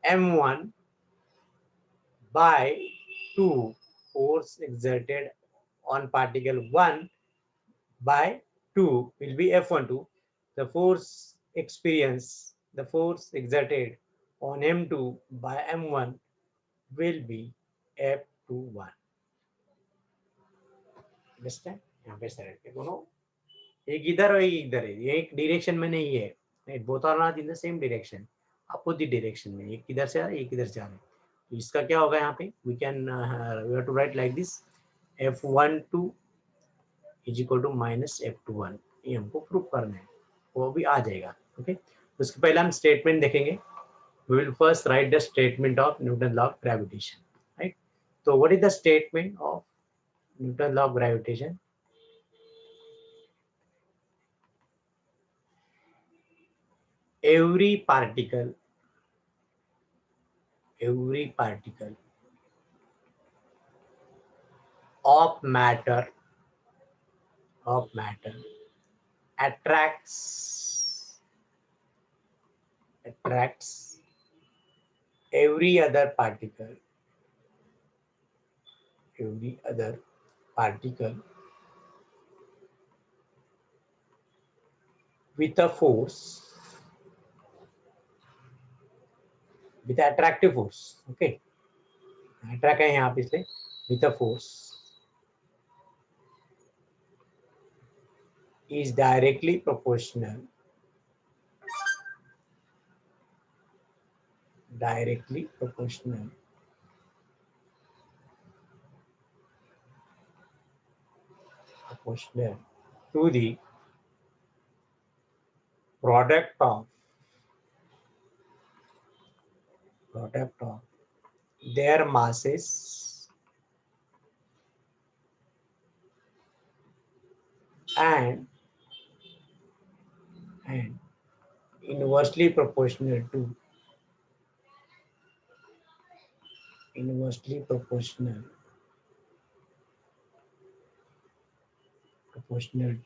m1 by 2 force exerted on particle 1 by 2 will be F12. The force experience, the force exerted on M2 by M1 will be F21. Understand? यहाँ पे सरल दोनों एक इधर और एक इधर है, ये एक डायरेक्शन में नहीं है, right, both are not in the same direction, opposite direction में, एक इधर से आ रहा है, एक इधर से आ रहा है। तो इसका क्या होगा यहाँ पे, we have to write like this, F12 is equal to minus F21, ये हमको प्रूव करना है, वो भी आ जाएगा। ओके, उसके पहले हम स्टेटमेंट देखेंगे। We will first write the statement of Newton law of gravitation, right. तो what is the statement of Newton law of gravitation? every particle of matter attracts every other particle with a force, with attractive force. Okay, attract है यहाँ पे इसलिए with a force is directly proportional to the product of their masses and inversely proportional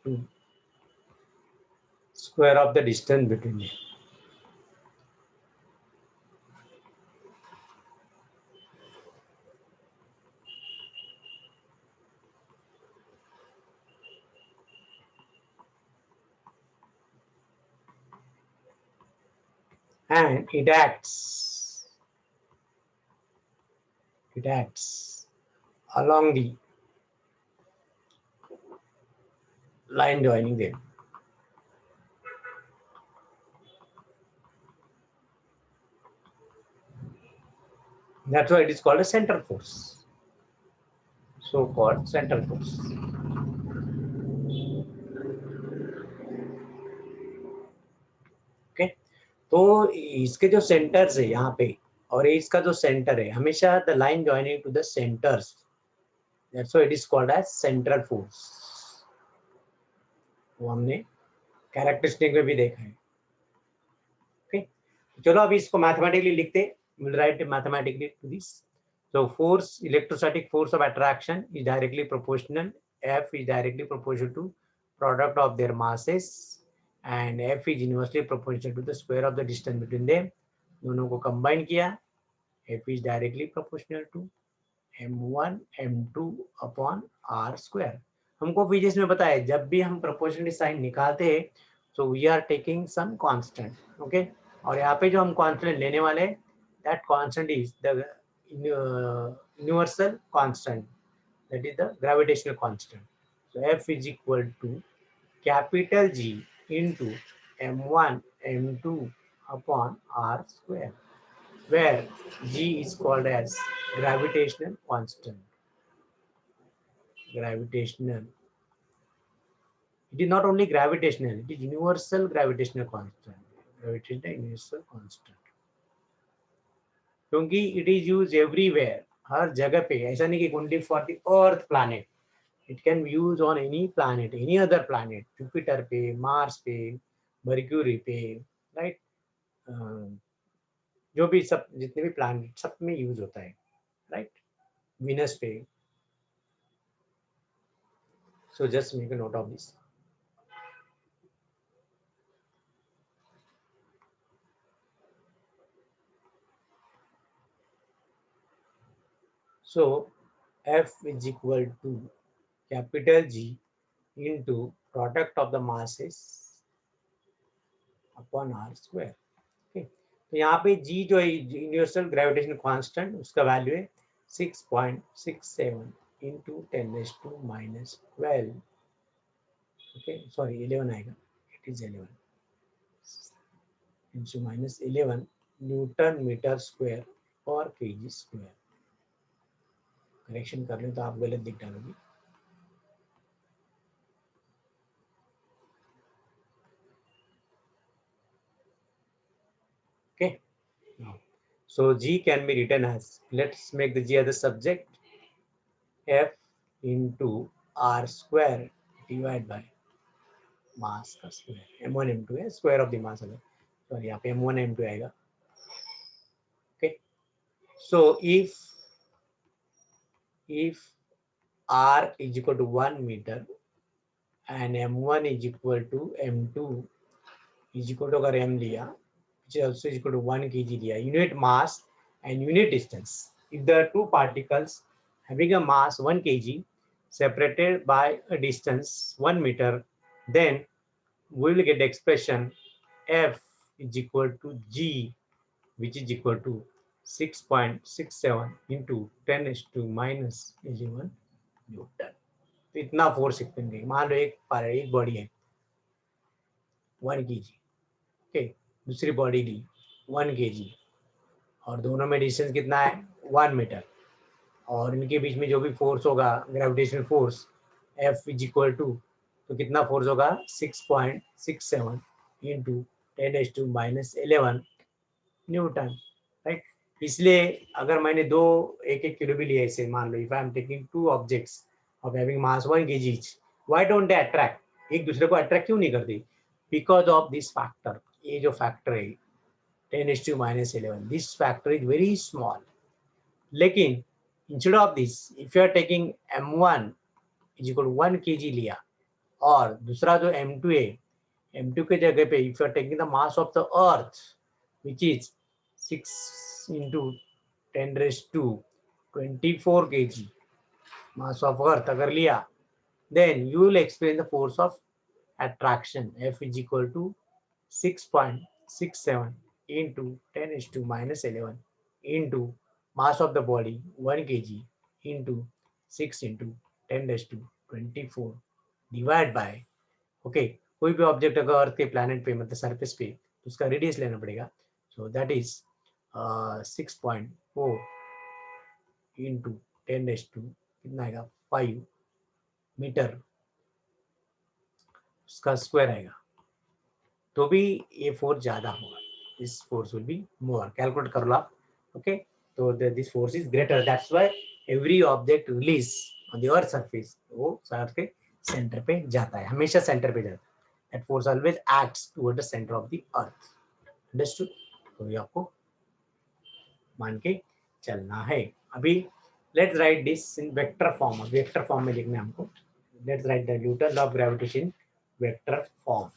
to square of the distance between them. And it acts along the line joining them. That's why it is called a central force, so-called central force. Okay, तो इसके जो centres है यहाँ पे और इसका जो centre है, हमेशा the line joining to the centres, that's why it is called as central force. वो हमने कैरेक्टरिस्टिक में भी देखा है। ओके, चलो अभी इसको मैथमेटिकली लिखते, will write mathematically to this. So force, electrostatic force of attraction is directly proportional. F is directly proportional to product of their masses, and F is inversely proportional to the square of the distance between them. दोनों को combine किया, F is directly proportional to m1 m2 upon r square. हमको physics में पता है, जब भी हम proportionality sign निकालते हैं, so we are taking some constant. Okay, और यहाँ पे जो हम constant लेने वाले, that constant is the universal constant, that is the gravitational constant. So F is equal to capital G into m1 m2 upon r square, where G is called as gravitational constant. Gravitational. It is not only gravitational, it is universal gravitational constant. Gravitational universal constant. क्योंकि it is used everywhere, हर जगह पे, ऐसा नहीं कि only for the Earth planet. It can be used on any planet, any other planet, Jupiter पे, Mars पे, Mercury पे, right? जो भी सब जितने भी planet सब में use होता है, right? Venus पे. So just make a note of this. So F is equal to capital G into product of the masses upon r square. Okay. तो यहाँ पे G जो है यूनिवर्सल ग्रेविटेशन कांस्टेंट उसका वैल्यू है 6.67 into 10⁻⁻12. Okay, sorry 11 आएगा. It is 11 into -11 newton metre square और kg square. Correction कर लें तो आप गलत दिख डालोगे. Okay. Now, so G can be written as, let's make the G as the subject, F into R square divided by mass का square. M1 M2 है, square of the mass है. Sorry, यहाँ पे M1 M2 आएगा. Okay. So if R is equal to 1 meter and M1 is equal to M2 is equal to अगर M लिया, which is also equal to 1 kg लिया, unit mass and unit distance. If the two particles having a mass 1 kg separated by a distance 1 meter, then we will get the expression F is equal to G, which is equal to 6.67 into 10⁻⁻11 Newton. तो इतना force expand. मान लो एक body है 1 kg, okay, दूसरी body ली 1 kg और दोनों में distance कितना है 1 मीटर, और इनके बीच में जो भी फोर्स होगा gravitational force F is equal to, तो कितना फोर्स होगा 6.67 इंटू 10⁻⁻11 न्यूटन, राइट. इसलिए अगर मैंने दो एक किलो भी लिया इसे, मान लो if I am taking two objects of having mass 1 kg each, why don't they attract, एक दूसरे को अट्रैक्ट क्यों नहीं करती? Because of this factor. ये जो फैक्टर है 10⁻⁻11, this factor is very small. लेकिन instead of this, if you are taking M1 is equal 1 kg लिया और दूसरा जो M2 है, M2 के जगह पे if you are taking the mass of the earth which is 6 into 10⁻24 kg mass of earth अगर लिया, then you will experience the force of attraction. F is equal to 6.67 into 10⁻⁻11 into mass of the body 1 kg into 6 into 10⁻24 divide by, okay, कोई भी object अगर अर्थ के planet पे मतलब surface पे, तो उसका रेडियस लेना पड़ेगा. सो दैट इज 6.4 into 10⁻² कितना आएगा 5 मीटर, उसका स्क्वायर आएगा. तो भी ये फोर्स ज्यादा होगा, this force will be more. Calculate कर लो आप, ओके. तो this force is greater, that's why every object release on the earth surface वो अर्थ के सेंटर पे जाता है, हमेशा सेंटर पे जाता है. That force always acts toward the centre of the earth. Understood? तो ये आपको मान के चलना है. अभी let's write this in vector form. Vector form में लिखना है हमको. Let's write the Newton law of gravitation vector form.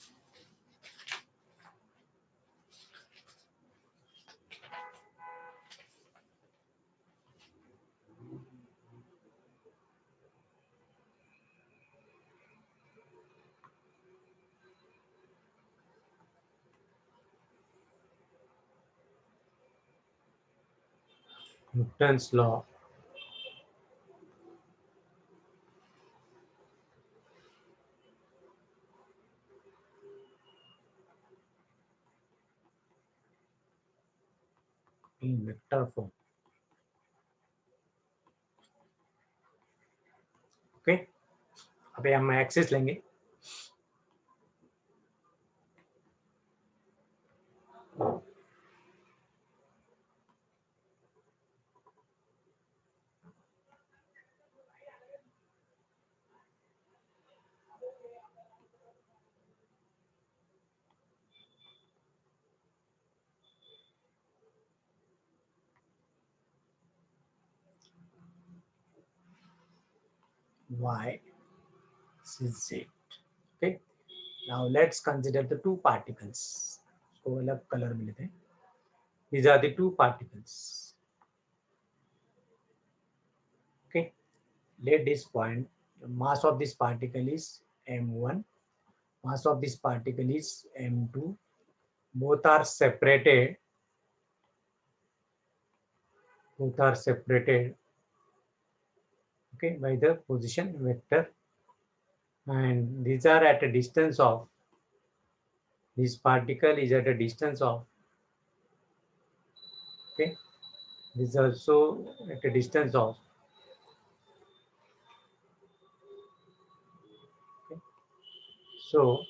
Newton's law in vector form. Okay, अभी हम एक्सेस लेंगे। Y, Z. Okay, now let's consider the two particles. So अलग colour में लेते हैं। These are the two particles. Okay, let this point, the mass of this particle is m1, mass of this particle is m2. Both are separated. Both are separated. Okay, by the position vector, and these are at a distance of. This particle is at a distance of. Okay, this is also at a distance of. Okay. So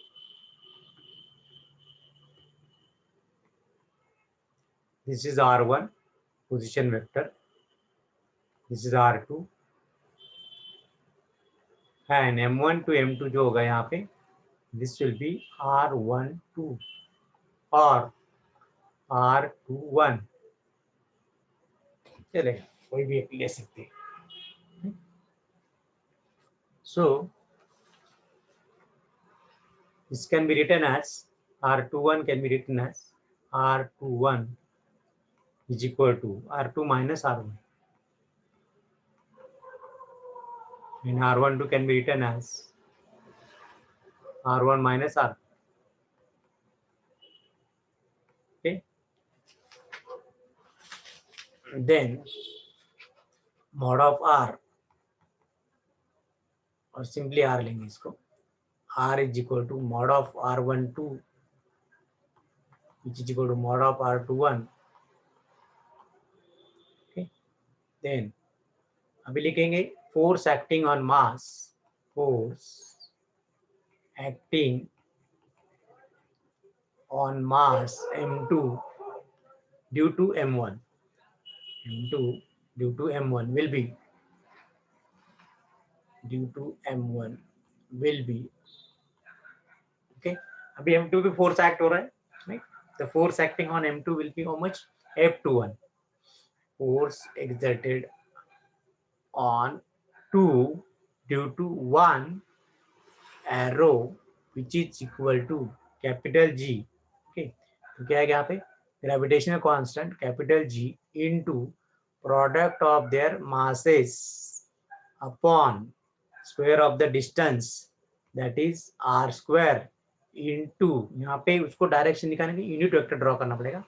this is r1 position vector, this is r2, and m1 to m2 जो होगा यहाँ पे, this will be r12 or r21. चले कोई भी एक ले सकते हैं। So this can be written as r21 can be written as r21 is equal to r2 minus r1, and r12 can be written as r1 minus r. Okay, then mod of r, और simply r लेंगे इसको, r is equal to mod of r12 which is equal to mod of r21. Okay, then अभी लिखेंगे force acting on mass, force acting on mass m2 due to m1, m2 due to m1 will be, due to m1 will be. Okay, अभी m2 पे force act हो रहा है, right? The force acting on m2 will be how much? F21, force exerted on 2 due to 1 arrow which is equal to capital G. Okay, तो क्या है यहाँ पे gravitational constant capital G into product of their masses upon square of the distance, that is r square into, यहाँ पे उसको direction दिखाने के यूनिट वेक्टर ड्रॉ करना पड़ेगा,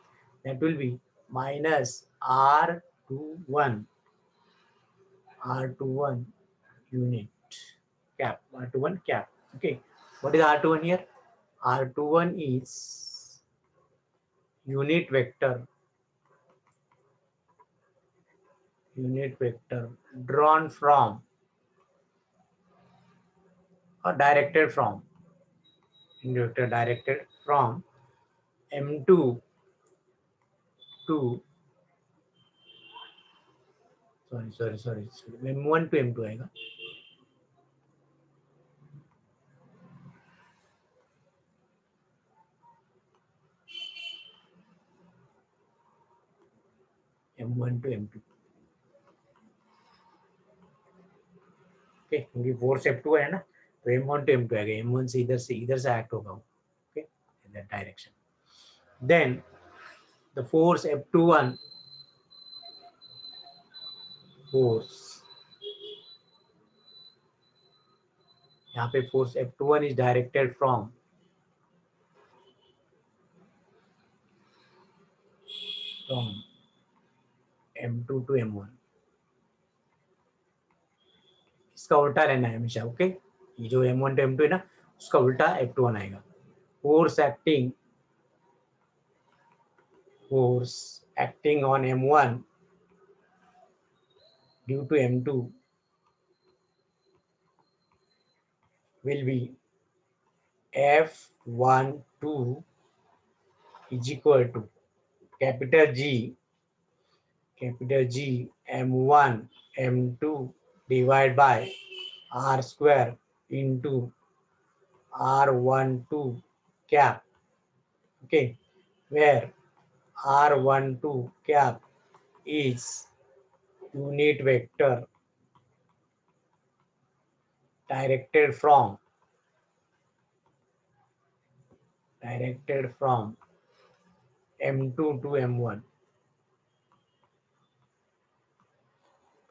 that will be minus r21 unit cap, r21 cap. Okay, what is r21 here? R21 is unit vector drawn from or directed from, unit vector directed from m2 to, sorry, m1 to m2 आएगा, m1 to m2. Okay, क्योंकि force f2 है ना, तो m1 to m2 आएगा, m1 से इधर से act होगा, okay, in that direction. Then the force f21, force, यहाँ पे force f21 is directed from m2 to m1. इसका उल्टा लेना है हमेशा, ओके, ये जो m1 to m2 है ना, उसका उल्टा f21 आएगा. Force acting on M1 due to M2 will be F12 is equal to capital G M1 M2 divided by R square into R12 cap, okay, where R12 cap is unit vector directed from M2 to M1.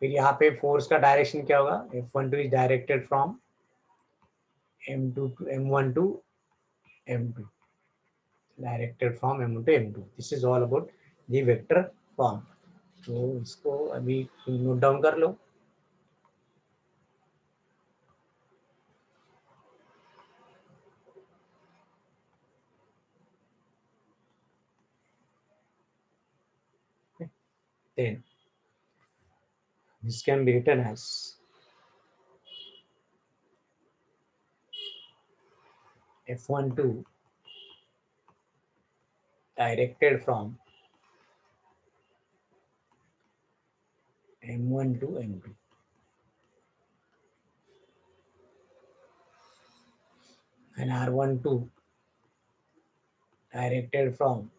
फिर यहाँ पे force का direction क्या होगा? F12 is directed from M2 to M1 to M2. Directed from M1 to M2. This is all about the vector form. तो इसको अभी note down कर लो. Then this can be written as F12 directed from M1 to M2. And R12 directed from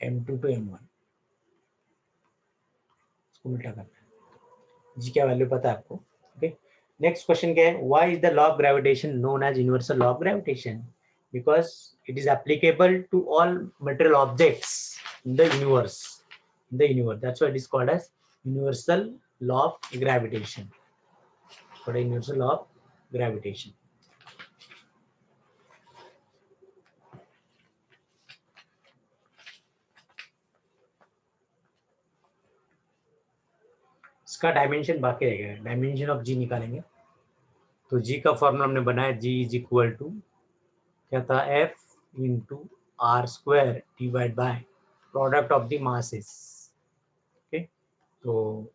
M2 to M1. इसको उल्टा करना है. जी क्या value पता है आपको? ओके. नेक्स्ट क्वेश्चन क्या है? Why is the law of gravitation known as universal law of gravitation? Because it is applicable to all material objects in the universe. That's why it is called as universal law of gravitation. What is universal law of gravitation? इसका dimension बाकी रह गया. Dimension of जी निकालेंगे. तो जी का formula हमने बनाया. जी is equal to क्या था? F into R square divide by product of the masses. Okay. तो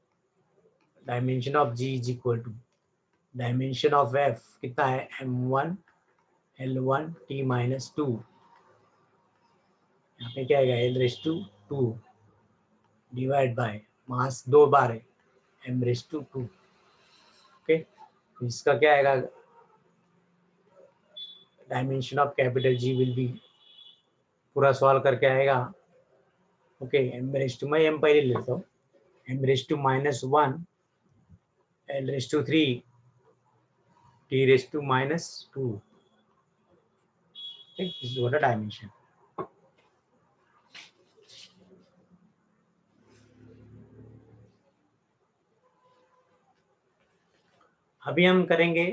dimension of G is equal to dimension of F कितना है? m1 l1 t minus 2. यहाँ पे क्या आएगा? l raise to 2 divide by mass 2 बार है m रेस टू 2. ओके. तो इसका क्या आएगा? Dimension of capital G will be, पूरा सॉल्व करके आएगा. ओके. m रेस टू, मैं m पहले लेता हूँ. m raise to minus 1 l raise to 3 t raise to minus 2. Okay, this is what a dimension. अभी हम करेंगे,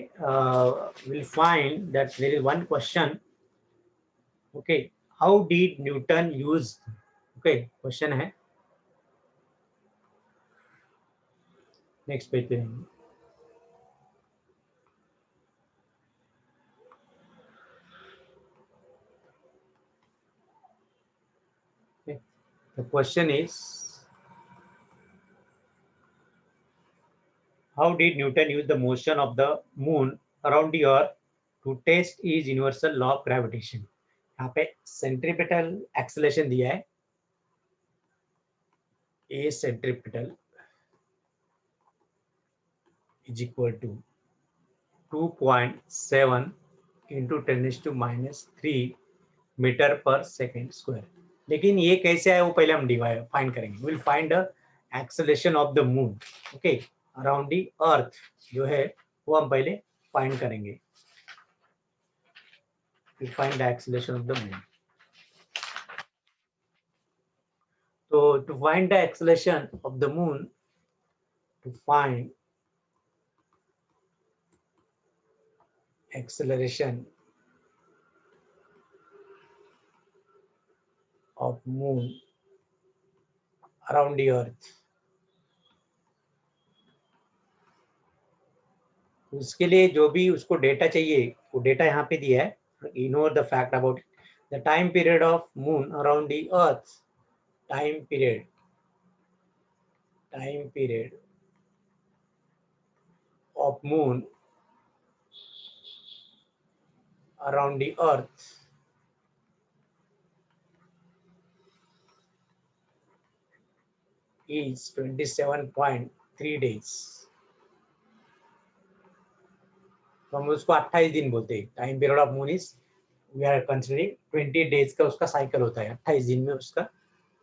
we'll find that there is one question. Okay, how did Newton use? Okay, question है. Next page पे. Okay. The question is, how did Newton use the motion of the moon around the earth to test his universal law of gravitation? यहाँ पे centripetal acceleration दिया है. A centripetal is equal to 2.7 into 10⁻³ metre per second square. लेकिन ये कैसे है वो पहले हम फाइंड करेंगे. Will find the acceleration of the moon. Okay. Around the earth जो है वो हम पहले फाइंड करेंगे. Will find the acceleration of the moon. तो to find the acceleration of the moon, to find acceleration of moon around the earth, उसके लिए जो भी उसको डेटा चाहिए वो डेटा यहाँ पे दिया है. You know the fact about it. the time period of moon around the earth, time period of moon around the earth is 27.3 days. तो हम उसको 28 दिन बोलते हैं. Time period of moon is we are considering 20 days का उसका cycle होता है. 28 दिन में उसका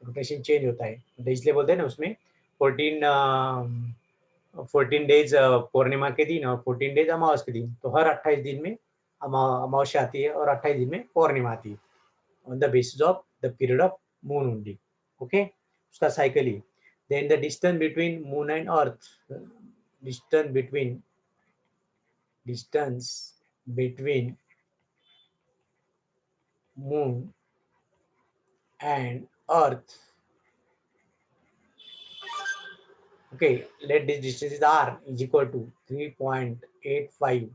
रोटेशन चेंज होता है. तो इसलिए बोलते हैं ना उसमें 14 डेज पूर्णिमा के दिन और 14 डेज अमावस के दिन. तो हर 28 दिन में अमावस्या आती है और 28 दिन में पूर्णिमा आती है on the basis of the period of moon only. Okay, उसका साइकिल ही. Then the distance between moon and earth, distance between moon and earth. Okay, let this distance is r is equal to 3.85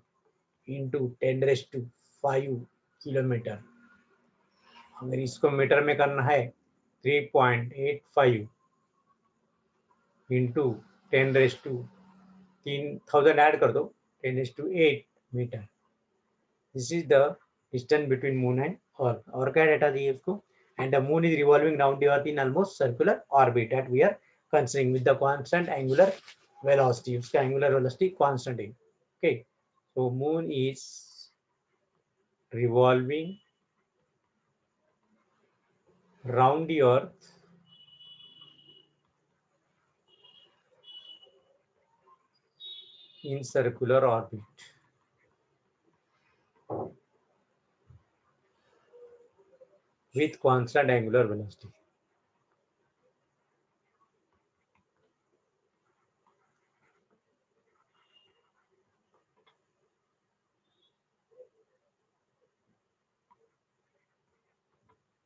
into 10 raised to 5 kilometre. अगर इसको metre में करना है 3.85 into 10 raised to 3000 add कर दो 10 raised to 8 metre. This is the distance between moon and earth. और क्या data दिए उसको? And the moon is revolving around the earth in almost circular orbit that we are considering with the constant angular velocity. उसका angular velocity constant है. Okay, so moon is revolving round the earth in circular orbit with constant angular velocity.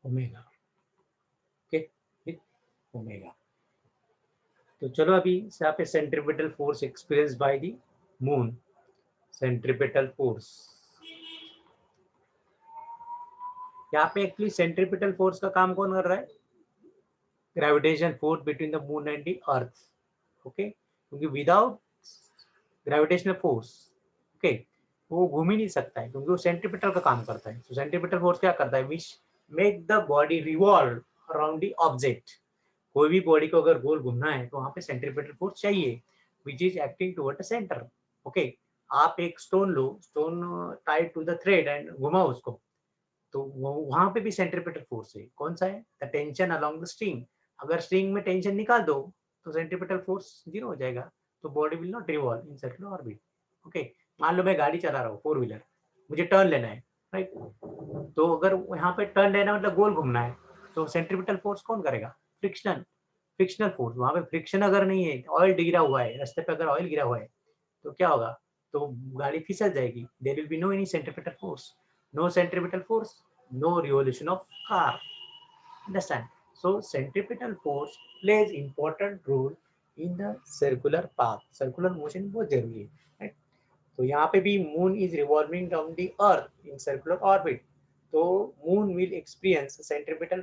Omega. Okay, with omega. तो चलो अभी यहाँ पे centripetal force experience by the moon. Centripetal force यहाँ पे actually centripetal force का काम कौन कर रहा है? Gravitation force between the moon and the earth. Okay, क्योंकि विदाउट ग्रेविटेशनल फोर्स ओके वो घूम ही नहीं सकता है, क्योंकि वो सेंट्रीपिटल का काम करता है. तो सेंट्रीपिटल फोर्स क्या करता है? Which make the body revolve around the object. कोई भी बॉडी को अगर गोल घूमना है तो वहां पे सेंट्रीपिटल फोर्स चाहिए which is acting toward the centre. Okay, आप एक स्टोन लो, stone tied to the thread and घुमाओ उसको, तो वहां पे भी सेंट्रीपिटल फोर्स है. कौन सा है? The tension along the string. अगर स्ट्रिंग में टेंशन निकाल दो तो सेंट्रीपिटल फोर्स जीरो हो जाएगा, तो body will not revolve in circular orbit. Okay, मान लो मैं गाड़ी चला रहा हूँ 4 व्हीलर, मुझे टर्न लेना है राइट. तो अगर यहाँ पे टर्न लेना मतलब गोल घूमना है, तो सेंट्रीपिटल फोर्स कौन करेगा? Frictional force. वहां पे फ्रिक्शन अगर नहीं है, ऑयल गिरा हुआ है रास्ते पे, अगर ऑयल गिरा हुआ है तो क्या होगा? तो गाड़ी फिसल जाएगी. There will be no any centripetal force. No centripetal force, no revolution of car. Understand? So centripetal force plays important role in the circular path. Circular motion बहुत जरूरी है, right? तो यहाँ पे भी moon is revolving around the earth in circular orbit. तो moon will experience centripetal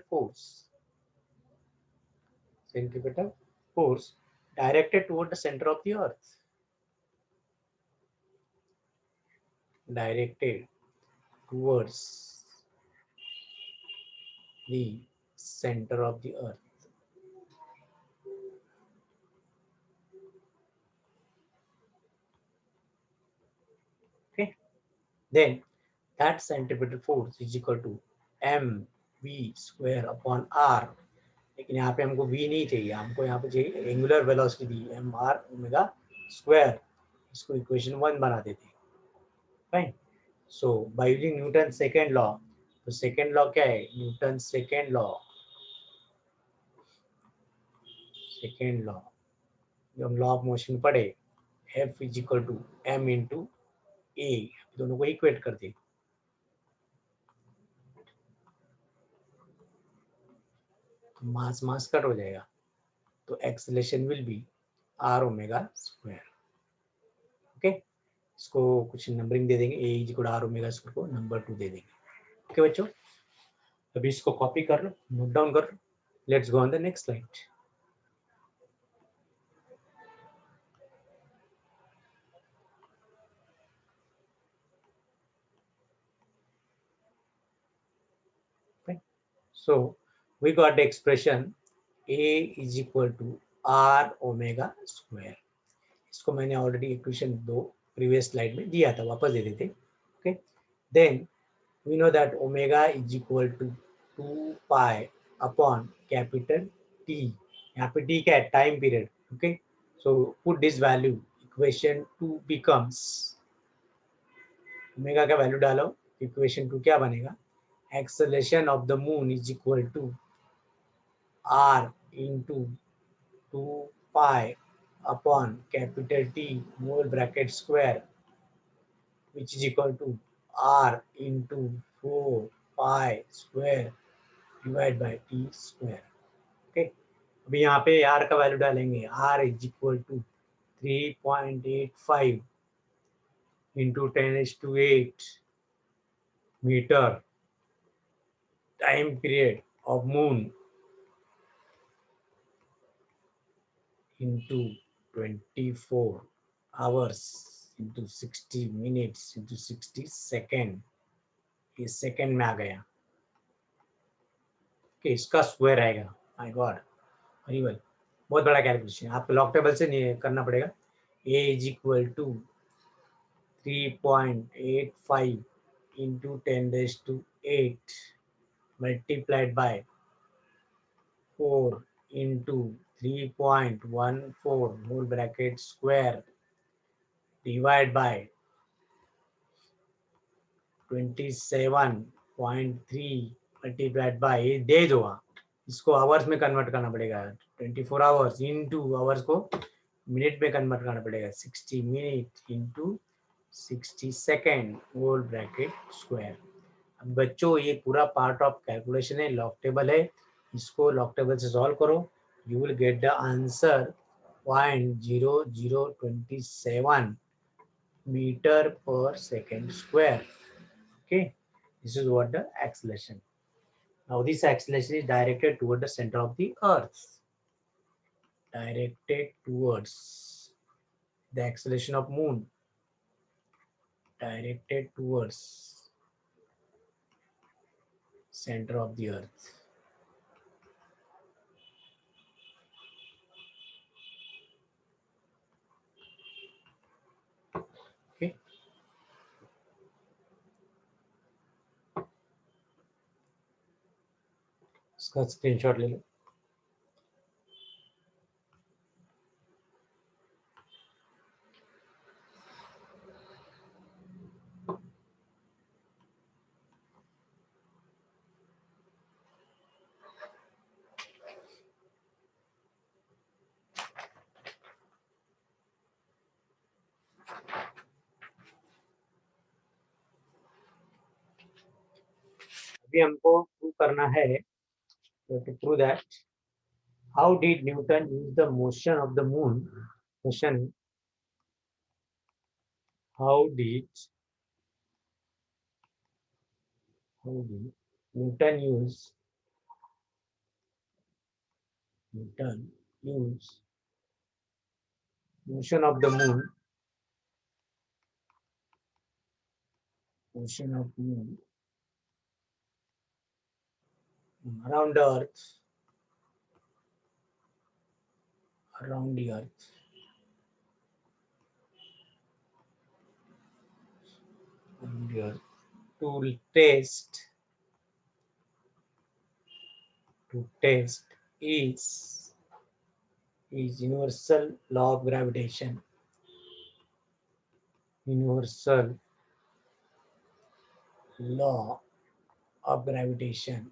force directed toward the center of the earth. Directed towards the center of the earth. Okay, then that centripetal force is equal to mv square upon r. लेकिन यहाँ पे हमको v नहीं चाहिए, हमको यहाँ पे चाहिए एंगुलर वेलोसिटी दी mr ओमेगा स्क्वायर. इसको इक्वेशन 1 बना देते हैं. Fine. So by using Newton second law. तो सेकेंड लॉ क्या है? न्यूटन सेकेंड लॉ जो हम लॉ ऑफ मोशन पढ़े, F is equal to m into a. दोनों को इक्वेट कर दे. मास कट हो जाएगा, तो acceleration will be R omega square. Okay, इसको कुछ नंबरिंग दे देंगे. A is equal R omega square को नंबर 2 दे देंगे. ओके बच्चों, अभी इसको कॉपी कर लो, नोट डाउन कर लो. Let's go on the next slide. So we got the expression A is equal to R omega square. इसको मैंने ऑलरेडी इक्वेशन 2 प्रीवियस स्लाइड में दिया था, वापस दे देते. Okay, then we know that omega is equal to 2 pi upon capital T. यहाँ पे T क्या है? Time period. Okay, so put this value, equation 2 becomes, omega का वैल्यू डालो, इक्वेशन 2 क्या बनेगा? Acceleration of the moon is equal to r into 2 pi upon capital T whole bracket square, which is equal to r into 4 pi square divided by t square. Okay, अभी यहाँ पे r का value डालेंगे. r is equal to 3.85 into 10⁸ meter time period of moon into 24 hours into 60 minutes into 60 second. ये second में आ गया कि इसका स्क्वायर आएगा. माय गॉड, हरिवल, बहुत बड़ा कैलकुलेशन. आपको लॉग टेबल से नहीं करना पड़ेगा. a is equal to 3.85 into 10⁸ multiplied by 4 into 3.14 whole bracket square divide by 27.3 multiplied by, दे दो आप, इसको आवर्स में कन्वर्ट करना पड़ेगा. 24 आवर्स इंटू, आवर्स को मिनट में कन्वर्ट करना पड़ेगा. 60 minute into 60 second whole bracket square. अब बच्चों ये पूरा पार्ट ऑफ कैलकुलेशन है, लॉग टेबल है. इसको लॉग टेबल से सॉल्व करो, you will get the answer 0.0027 metre per second square. Okay, this is what the acceleration. Now this acceleration is directed toward the center of the earth. Directed towards the acceleration of moon. Directed towards center of the earth. Okay. इसका screenshot ले लो. अभी हमको prove करना है. To prove that, how did Newton use the motion of the moon? Question: How did Newton use motion of the moon around the earth, to test is universal law of gravitation. Universal law of gravitation.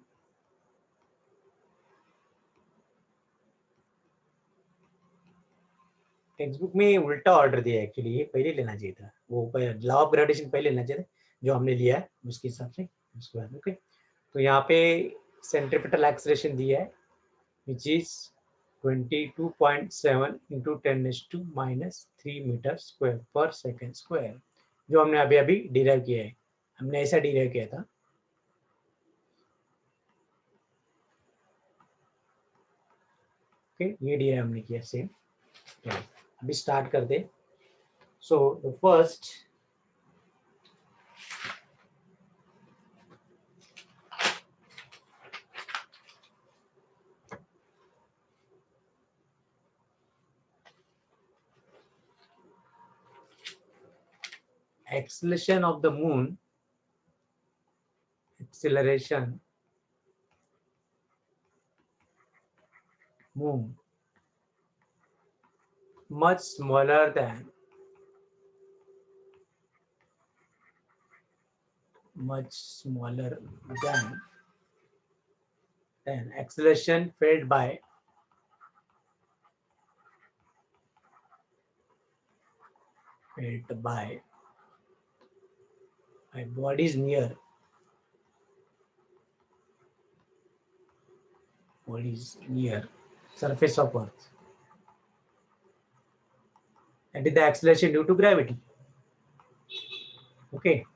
Text book में उल्टा order दिया है actually, ये पहले लेना चाहिए था. वो लॉ ऑफ ग्रेविटेशन पहले लेना चाहिए था, जो हमने लिया है उसके हिसाब से. उसके बाद ओके, तो यहाँ पे सेंट्रीपिटल एक्सेलरेशन दिया है which is 22.7 into 10⁻³ metre square पर सेकेंड स्क्वायर, जो हमने अभी डिराइव किया है. हमने ऐसा डिराइव किया था. ओके, ये दिया हमने किया सेम। अभी स्टार्ट कर दे। So the first acceleration of the moon, acceleration moon much smaller than acceleration felt by bodies near surface of Earth. That is the acceleration due to gravity. Okay,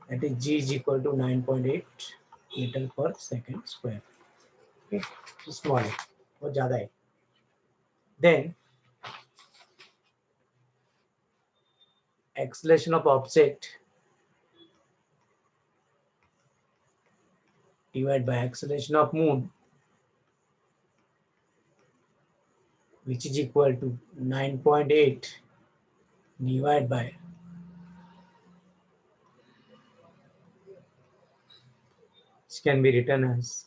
that is g is equal to 9.8 meter per second square. Okay, small है, बहुत ज़्यादा है. Then acceleration of object divided by acceleration of moon, which is equal to 9.8 divided by which can be written as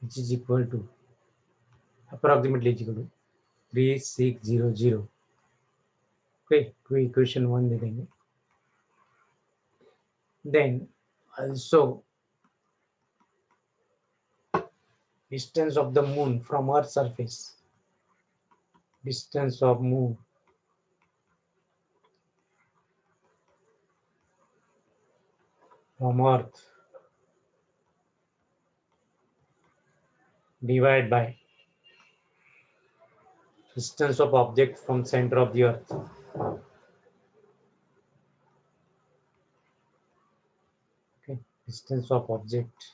which is equal to approximately equal to 3600. Okay, तो equation 1 दे देंगे. Then also distance of the moon from Earth's surface. Distance of moon from Earth divided by distance of object from center of the Earth. Okay, distance of object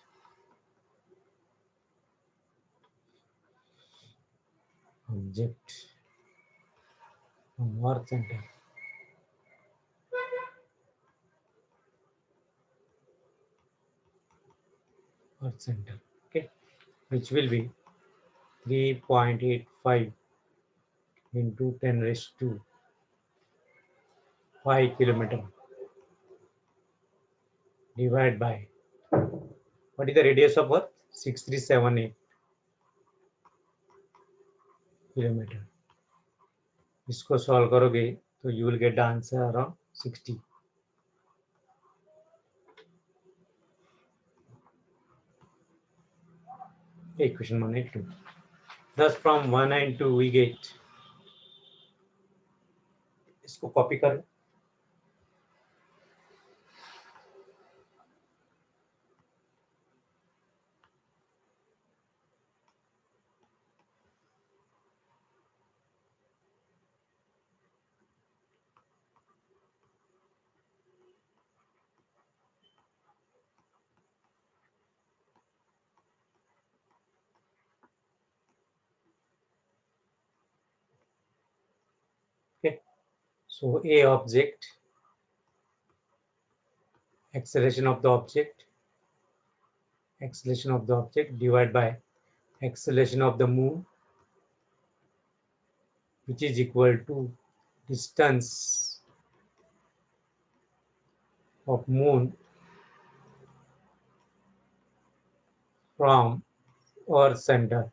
from Earth center. Earth center. Okay, which will be 3.85 into 10 raised to 5 kilometer divided by what is the radius of Earth? 6378 kilometer. इसको solve करोगे तो you will get the answer around 60. Equation 1 and 2. Thus from 1 and 2 we get, इसको copy कर. Okay, so A object, acceleration of the object divided by acceleration of the moon, which is equal to distance of moon from Earth center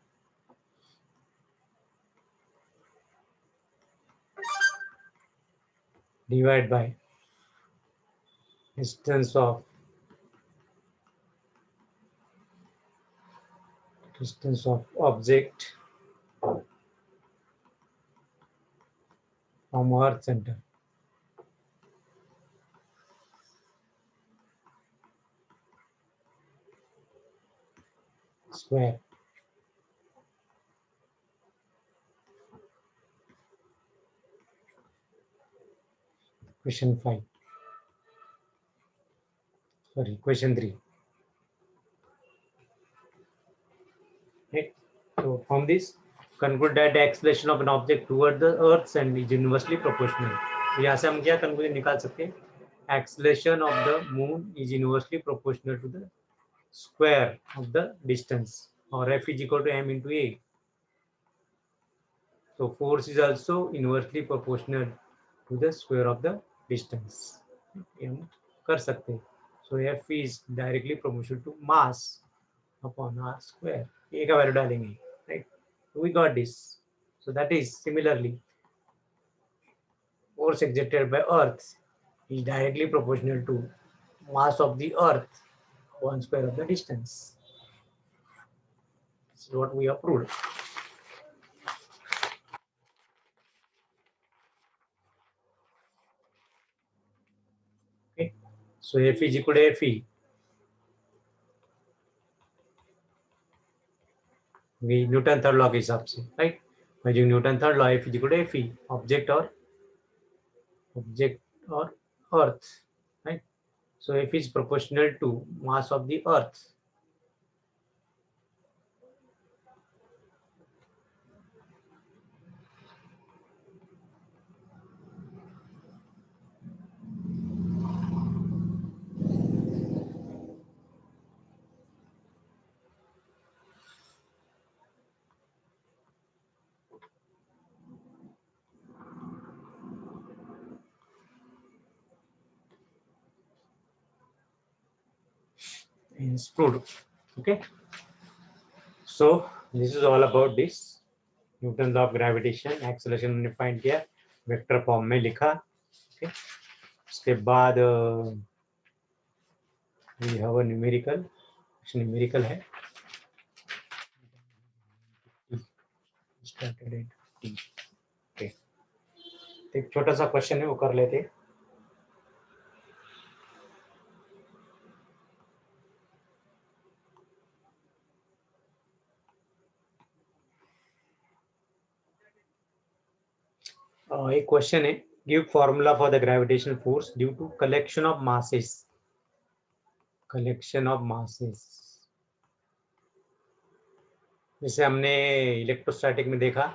divided by distance of object from Earth center square. Question 5. sorry, question 3. Right. So from this, conclude that the acceleration of an object toward the earth and is inversely proportional. तो यहाँ से हम क्या conclusion निकाल सकते हैं? Acceleration of the moon is inversely proportional to the square of the distance, or F is equal to m into a. So force is also inversely proportional to the square of the distance. हम कर सकते हैं. So F is directly proportional to mass upon r square. A का value डालेंगे, right? We got this. So that is similarly force exerted by earth is directly proportional to mass of the earth upon square of the distance. This is what we have proved. Okay, so F is equal to Fe. Newton third law के हिसाब से, right? जो Newton third law F is equal to Fe, object और अर्थ, right? So F is proportional to mass of the earth. Is proved. Okay, so this is all about this Newton's law of gravitation. Acceleration हमने find किया, vector form में लिखा. Okay, उसके बाद we have a numerical है. Started at T. Okay, एक छोटा सा क्वेश्चन है वो कर लेते. एक क्वेश्चन है, give formula for the gravitational force due to collection of masses. जैसे हमने इलेक्ट्रोस्टैटिक में देखा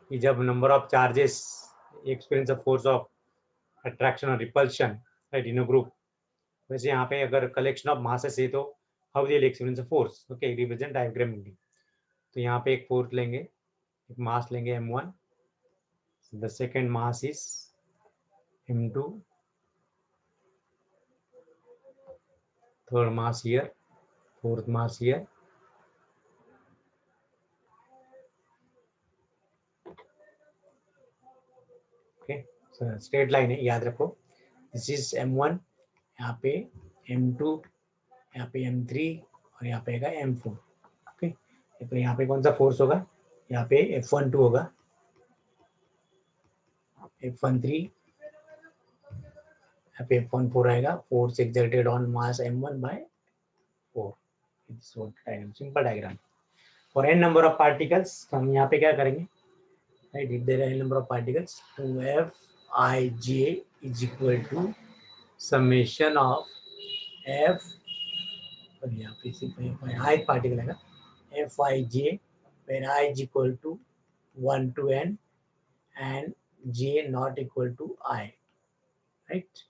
कि जब number of charges experience of force of attraction और repulsion, right, in a group, वैसे यहाँ पे अगर कलेक्शन ऑफ मासेस है तो how will experience of force. Okay, represent diagram में. तो यहाँ पे एक फोर्स लेंगे, एक मास लेंगे m1, the second mass is m2, third mass here, fourth mass here. Okay, so straight line है, याद रखो. This is m1, यहाँ पे m2, यहाँ पे m3 और यहाँ पे m4. ओके, तो यहाँ पे कौन सा फोर्स होगा? यहाँ पे F12 होगा, F13, यहाँ पे F14 आएगा. Force exerted on mass m1 by 4. Simple diagram. For n number of particles हम यहाँ पे क्या करेंगे? Right, if there are n number of particles, Fij is equal to summation of F, और यहाँ पे सिर्फ I पार्टिकल है ना, Fij, where I is equal to 1 to n and j not equal to I, right?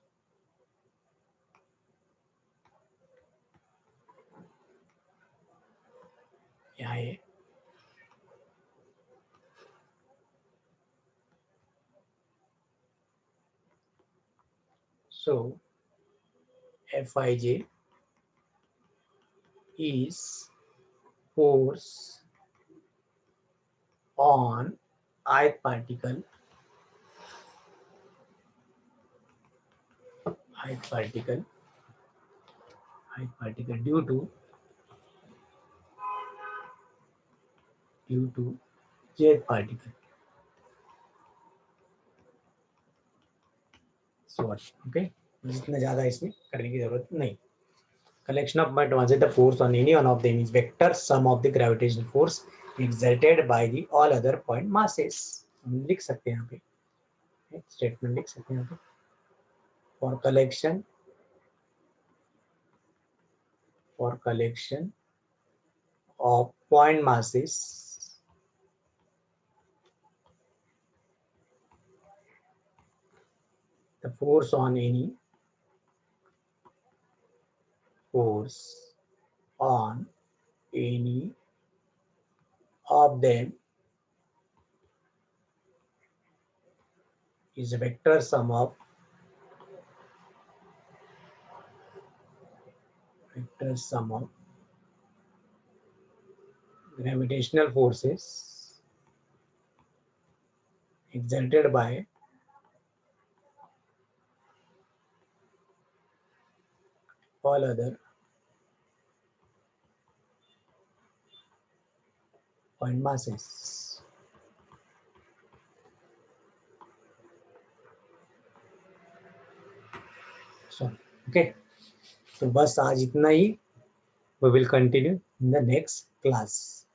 यहाँ है. So Fij is force on ith particle due to jth particle. So okay, जितना ज़्यादा इसमें करने की जरूरत नहीं. Collection of the force on any one of them is vector sum of the gravitational force exerted by the all other point masses. हम लिख सकते हैं यहाँ पे, स्टेटमेंट लिख सकते हैं यहाँ पे. For collection for collection of point masses the force on any of them is a vector sum of gravitational forces exerted by all other point masses. So, okay. So बस आज इतना ही. We will continue in the next class.